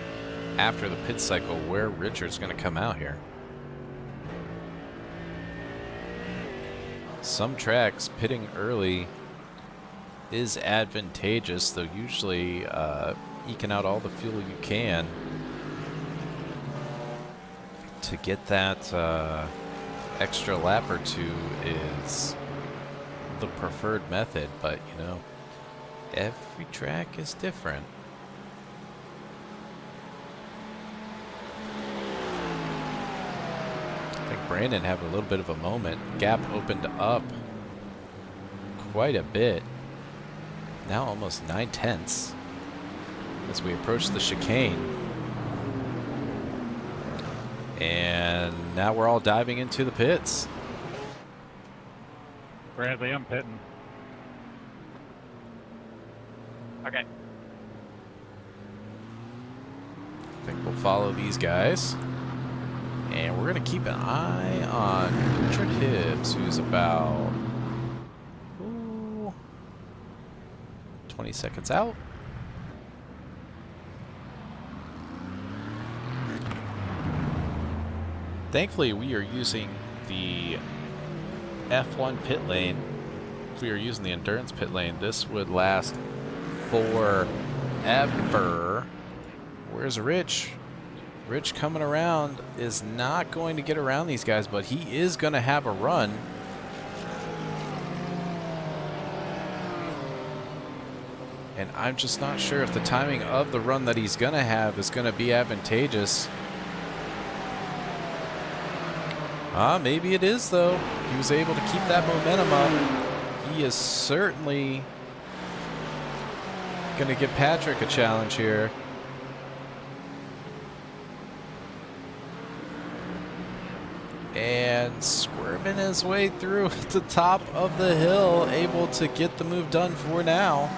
Speaker 1: after the pit cycle where Richard's going to come out here. Some tracks pitting early is advantageous, though usually eking out all the fuel you can to get that extra lap or two is the preferred method, but you know, every track is different. I think Brandon had a little bit of a moment. Gap opened up quite a bit. Now almost 9/10 as we approach the chicane. And now we're all diving into the pits.
Speaker 3: Bradley, I'm pitting. Okay.
Speaker 1: I think we'll follow these guys. And we're going to keep an eye on Richard Hibbs, who's about 20 seconds out. Thankfully, we are using the F1 pit lane. If we were using the endurance pit lane, this would last forever. Where's Rich? Rich coming around is not going to get around these guys, but he is going to have a run. And I'm just not sure if the timing of the run that he's going to have is going to be advantageous. Maybe it is, though. He was able to keep that momentum up. He is certainly going to give Patrick a challenge here. And squirming his way through at the top of the hill, able to get the move done for now.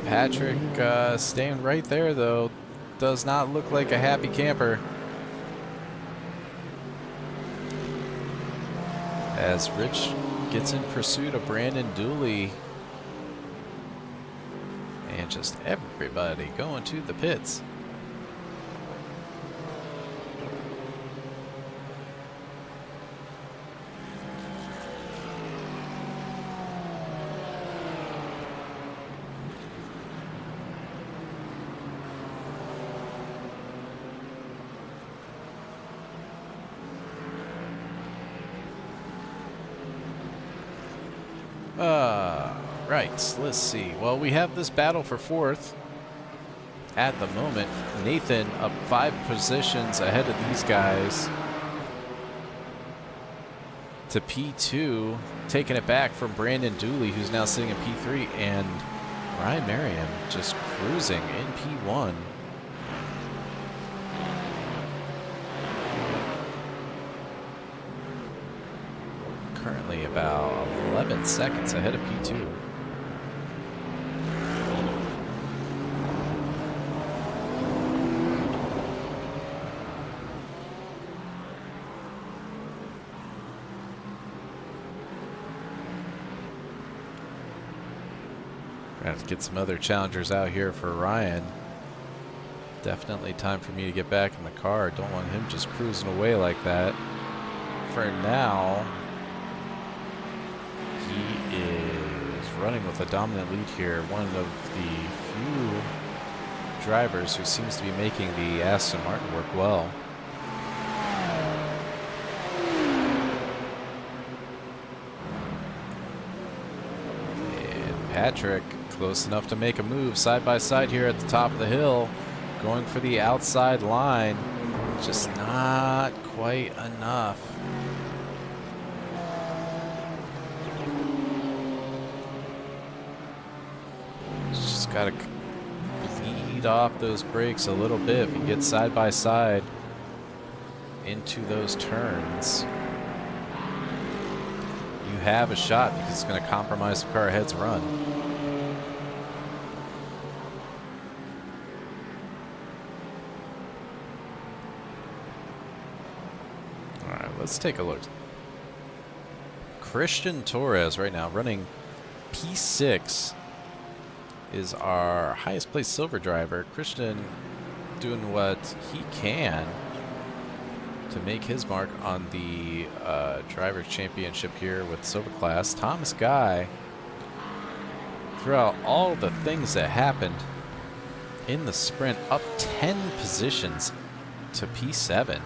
Speaker 1: Patrick staying right there, though. Does not look like a happy camper. As Rich gets in pursuit of Brandon Dooley. And just everybody going to the pits. Right, let's see. Well, we have this battle for 4th at the moment. Nathan up 5 positions ahead of these guys to P2, taking it back from Brandon Dooley, who's now sitting in P3, and Ryan Merriam just cruising in P1. Currently about 11 seconds ahead of P2. We're gonna have to get some other challengers out here for Ryan. Definitely time for me to get back in the car. Don't want him just cruising away like that. For now, he is running with a dominant lead here. One of the few drivers who seems to be making the Aston Martin work well. And Patrick close enough to make a move side by side here at the top of the hill, going for the outside line, just not quite enough. Just gotta bleed off those brakes a little bit if you get side by side into those turns. You have a shot because it's going to compromise the car ahead's run. Let's take a look. Christian Torres right now running P6 is our highest placed silver driver. Christian doing what he can to make his mark on the Drivers' Championship here with silver class. Thomas Guy, throughout all the things that happened in the sprint, up 10 positions to P7.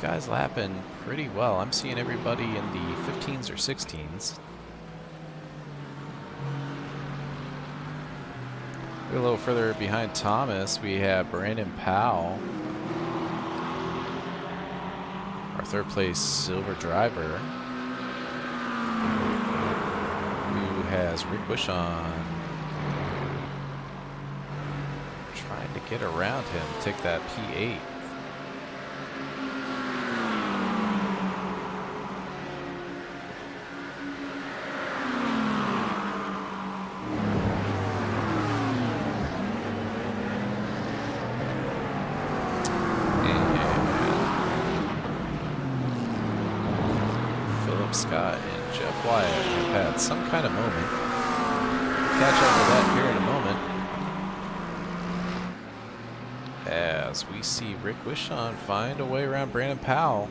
Speaker 1: Guys lapping pretty well. I'm seeing everybody in the 15s or 16s. A little further behind Thomas, we have Brandon Powell, our 3rd place silver driver, who has Rick Bushon trying to get around him, take that P8. Scott and Jeff Wyatt have had some kind of moment. Catch up with that here in a moment. As we see Rick Wishon find a way around Brandon Powell.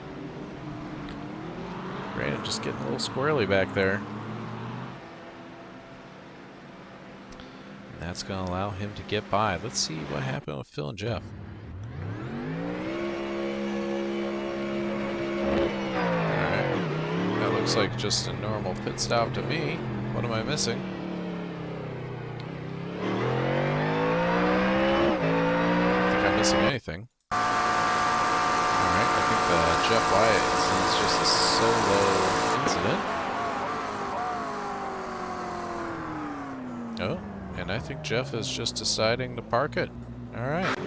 Speaker 1: Brandon just getting a little squirrely back there. And that's going to allow him to get by. Let's see what happened with Phil and Jeff. Looks like just a normal pit stop to me. What am I missing? I don't think I'm missing anything. Alright, I think the Jeff Wyatt incident is just a solo incident. Oh, And I think Jeff is just deciding to park it. All right.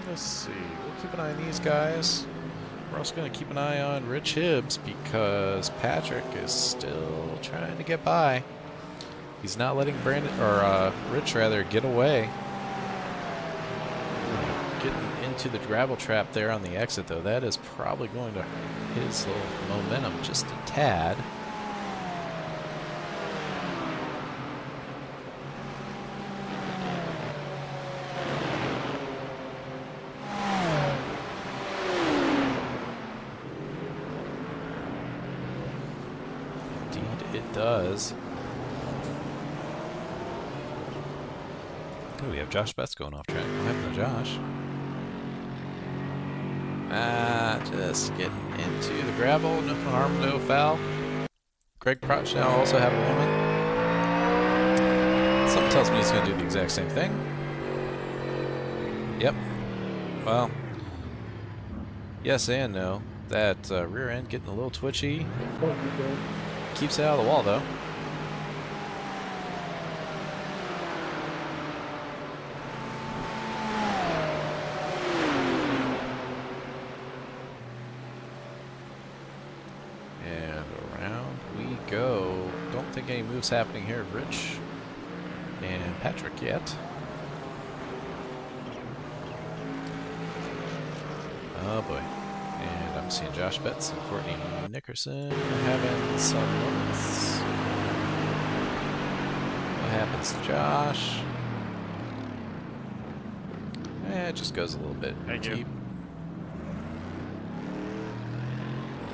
Speaker 1: Let's see. We'll keep an eye on these guys. We're also going to keep an eye on Rich Hibbs because Patrick is still trying to get by. He's not letting Rich rather get away. Getting into the gravel trap there on the exit though, that is probably going to hit his little momentum just a tad. It does. Oh, we have Josh Betts going off track. What happened to Josh? Just getting into the gravel. No harm, no foul. Greg Protch now also have a woman. Something tells me he's going to do the exact same thing. Yep. Well, yes and no. That rear end getting a little twitchy. Keeps it out of the wall, though. And around we go. Don't think any moves happening here, Rich and Patrick yet. Oh boy. And I'm seeing Josh Betts and Courtney Nickerson having some moments. What happens to Josh? It just goes a little bit deep.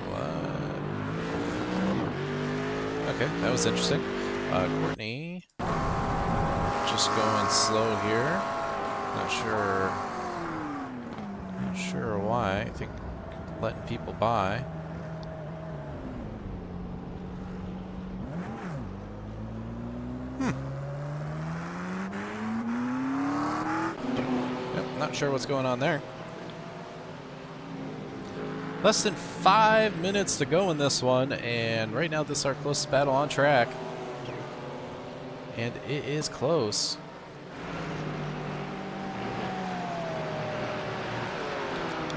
Speaker 1: What? Okay, that was interesting. Courtney just going slow here. Not sure why. I think letting people by. Yep, not sure what's going on there. Less than 5 minutes to go in this one, and right now this is our closest battle on track. And it is close.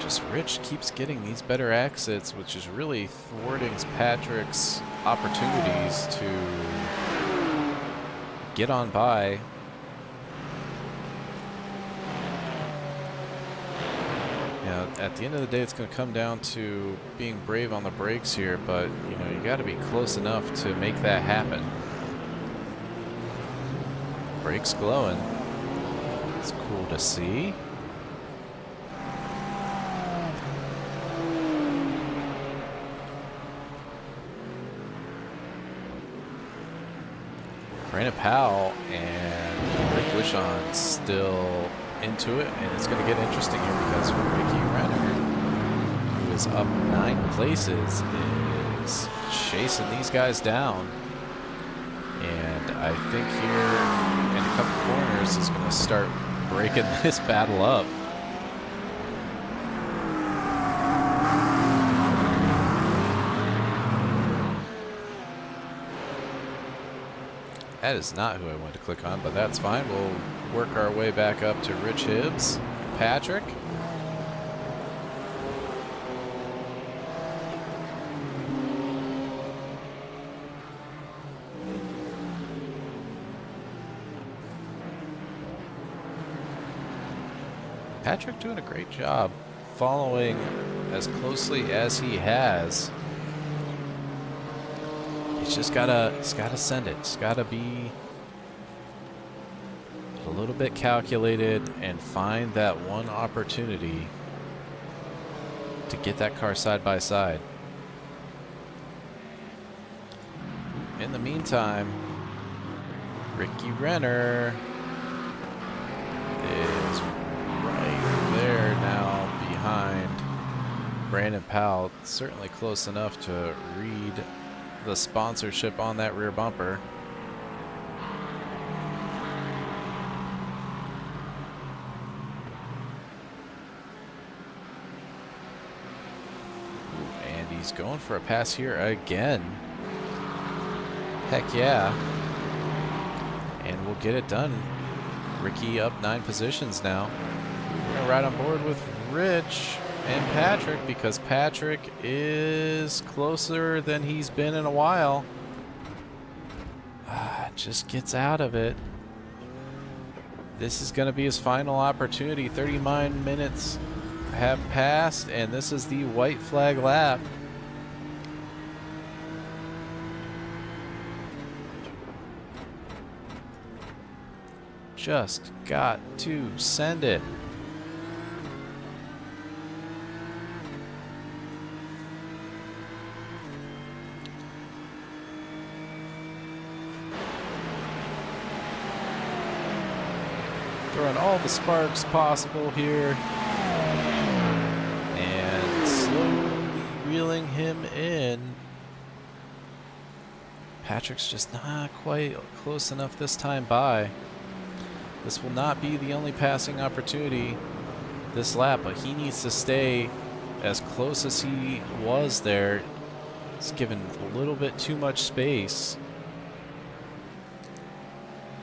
Speaker 1: Just Rich keeps getting these better exits, which is really thwarting Patrick's opportunities to get on by. Yeah, at the end of the day, it's going to come down to being brave on the brakes here, but you know, you got to be close enough to make that happen. Brakes glowing. It's cool to see. Brandon Powell and Rick Wishon still into it, and it's going to get interesting here because Ricky Renner, who is up 9 places, is chasing these guys down. And I think here in a couple corners is going to start breaking this battle up. That is not who I wanted to click on, but that's fine. We'll work our way back up to Rich Hibbs, Patrick. Patrick doing a great job following as closely as he has. He's just gotta send it. It's gotta be a little bit calculated and find that one opportunity to get that car side by side. In the meantime, Ricky Renner is right there now behind Brandon Powell, certainly close enough to read the sponsorship on that rear bumper. Ooh, and he's going for a pass here again. Heck yeah. And we'll get it done. Ricky up 9 positions now. We're going to ride on board with Rich and Patrick because Patrick is closer than he's been in a while. Just gets out of it. This is going to be his final opportunity. 39 minutes have passed, and this is the white flag lap. Just got to send it. Throwing all the sparks possible here. And slowly reeling him in. Patrick's just not quite close enough this time by. This will not be the only passing opportunity this lap, but he needs to stay as close as he was there. He's given a little bit too much space.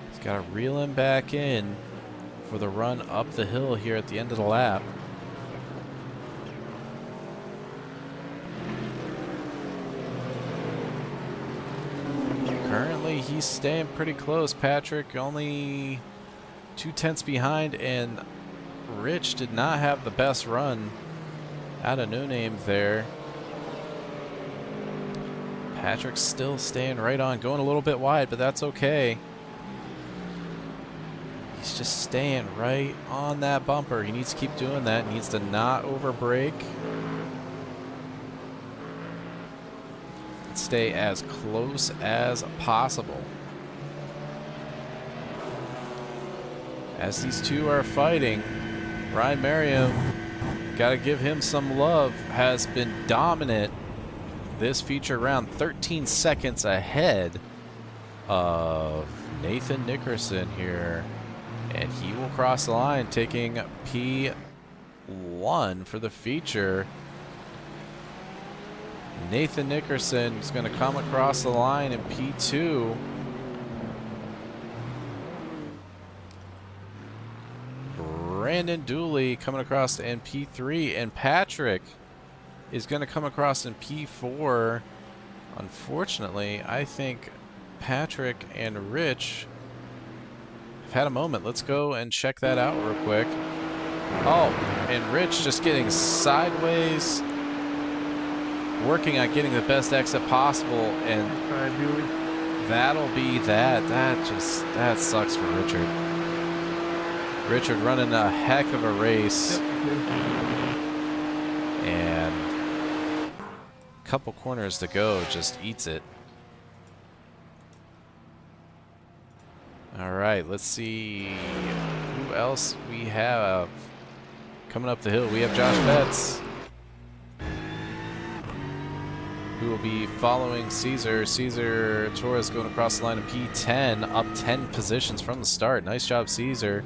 Speaker 1: He's got to reel him back in for the run up the hill here at the end of the lap. Currently, he's staying pretty close. Patrick only 2/10 behind, and Rich did not have the best run out of No Name there. Patrick's still staying right on, going a little bit wide, but that's okay. He's just staying right on that bumper. He needs to keep doing that. He needs to not overbrake. Stay as close as possible. As these two are fighting, Ryan Merriam, got to give him some love, has been dominant this feature round. 13 seconds ahead of Nathan Nickerson here. And he will cross the line, taking P1 for the feature. Nathan Nickerson is going to come across the line in P2. Brandon Dooley coming across in P3. And Patrick is going to come across in P4. Unfortunately, I think Patrick and Rich have had a moment. Let's go and check that out real quick. Oh, and Rich just getting sideways, working on getting the best exit possible, and that'll be that. That sucks for Richard. Richard running a heck of a race. And a couple corners to go, just eats it. All right, let's see who else we have coming up the hill. We have Josh Betts, who will be following Caesar. Caesar Torres going across the line of P10, up 10 positions from the start. Nice job, Caesar.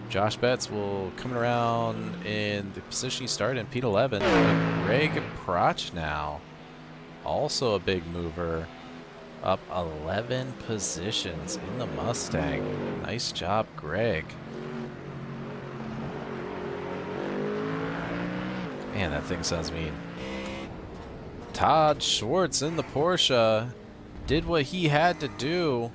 Speaker 1: Josh Betts will coming around in the position he started in P11. Greg Prochnow, also a big mover, up 11 positions in the Mustang. Nice job, Greg. Man, that thing sounds mean. Todd Schwartz in the Porsche did what he had to do.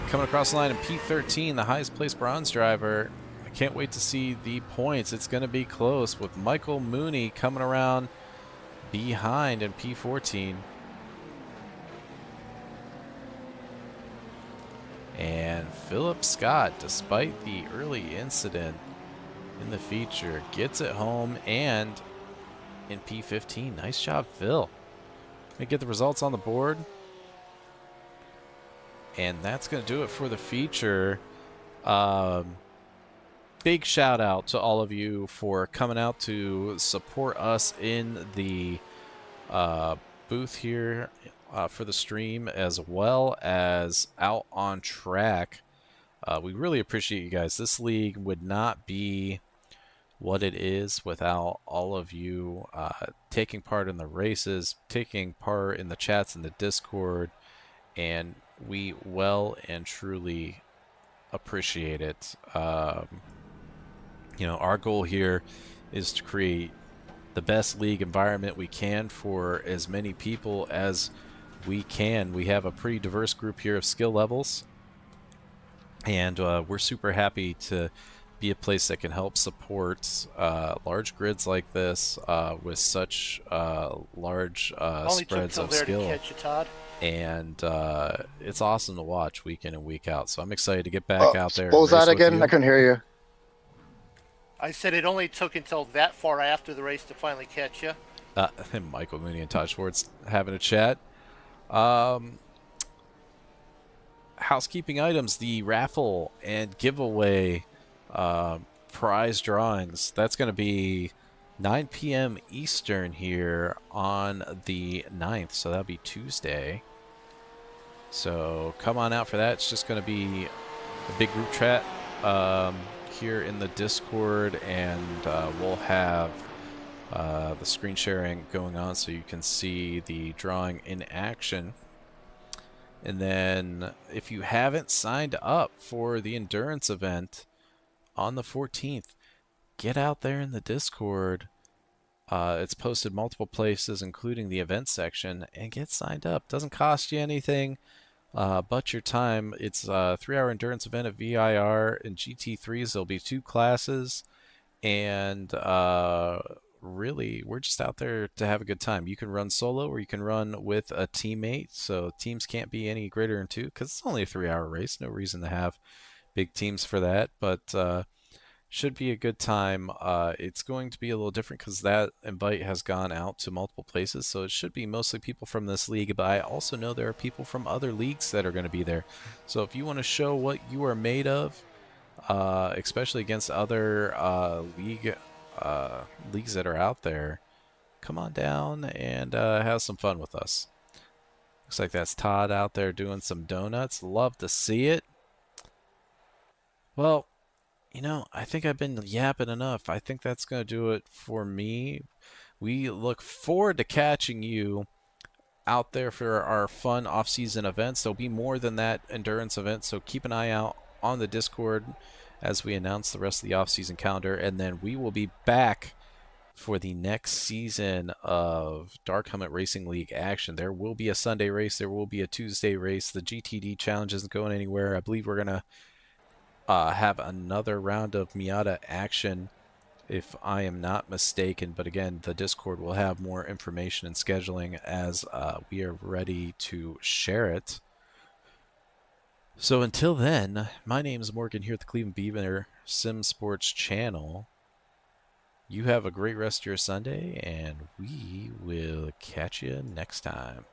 Speaker 1: Coming across the line in P13, the highest placed bronze driver. I can't wait to see the points. It's going to be close with Michael Mooney coming around behind in P14. And Philip Scott, despite the early incident in the feature, gets it home and in P15. Nice job, Phil. Let me get the results on the board. And that's going to do it for the feature. big shout out to all of you for coming out to support us in the booth here for the stream, as well as out on track. We really appreciate you guys. This league would not be what it is without all of you taking part in the races, taking part in the chats in the Discord, and we well and truly appreciate it. You know, our goal here is to create the best league environment we can for as many people as we can. We have a pretty diverse group here of skill levels, and we're super happy to be a place that can help support large grids like this with such large spreads of skill.
Speaker 5: To catch you, Todd.
Speaker 1: And it's awesome to watch week in and week out. So I'm excited to get back out there.
Speaker 6: What was that again?
Speaker 1: You.
Speaker 6: I couldn't hear you.
Speaker 5: I said it only took until that far after the race to finally catch you.
Speaker 1: Michael Mooney and Todd Schwartz having a chat. Housekeeping items, the raffle and giveaway prize drawings. That's going to be 9 p.m. Eastern here on the 9th. So that'll be Tuesday. So come on out for that. It's just going to be a big group chat here in the Discord, and we'll have the screen sharing going on so you can see the drawing in action. And then if you haven't signed up for the endurance event on the 14th, get out there in the Discord. It's posted multiple places, including the event section, and get signed up. Doesn't cost you anything but your time. It's a 3-hour endurance event at VIR and GT3s. There'll be 2 classes, and really, we're just out there to have a good time. You can run solo or you can run with a teammate, so teams can't be any greater than 2 because it's only a 3-hour race. No reason to have big teams for that, but should be a good time. It's going to be a little different because that invite has gone out to multiple places, so it should be mostly people from this league, but I also know there are people from other leagues that are going to be there. So if you want to show what you are made of, especially against other leagues that are out there, come on down and have some fun with us. Looks like that's Todd out there doing some donuts. Love to see it. Well, you know, I think I've been yapping enough. I think that's going to do it for me. We look forward to catching you out there for our fun off-season events. There'll be more than that endurance event, so keep an eye out on the Discord as we announce the rest of the off-season calendar, and then we will be back for the next season of Dark Helmet Racing League action. There will be a Sunday race. There will be a Tuesday race. The GTD challenge isn't going anywhere. I believe we're going to have another round of Miata action, if I am not mistaken. But again, the Discord will have more information and scheduling as we are ready to share it. So until then, my name is Morgan here at the Cleveland Beaver Sim Sports channel. You have a great rest of your Sunday, and we will catch you next time.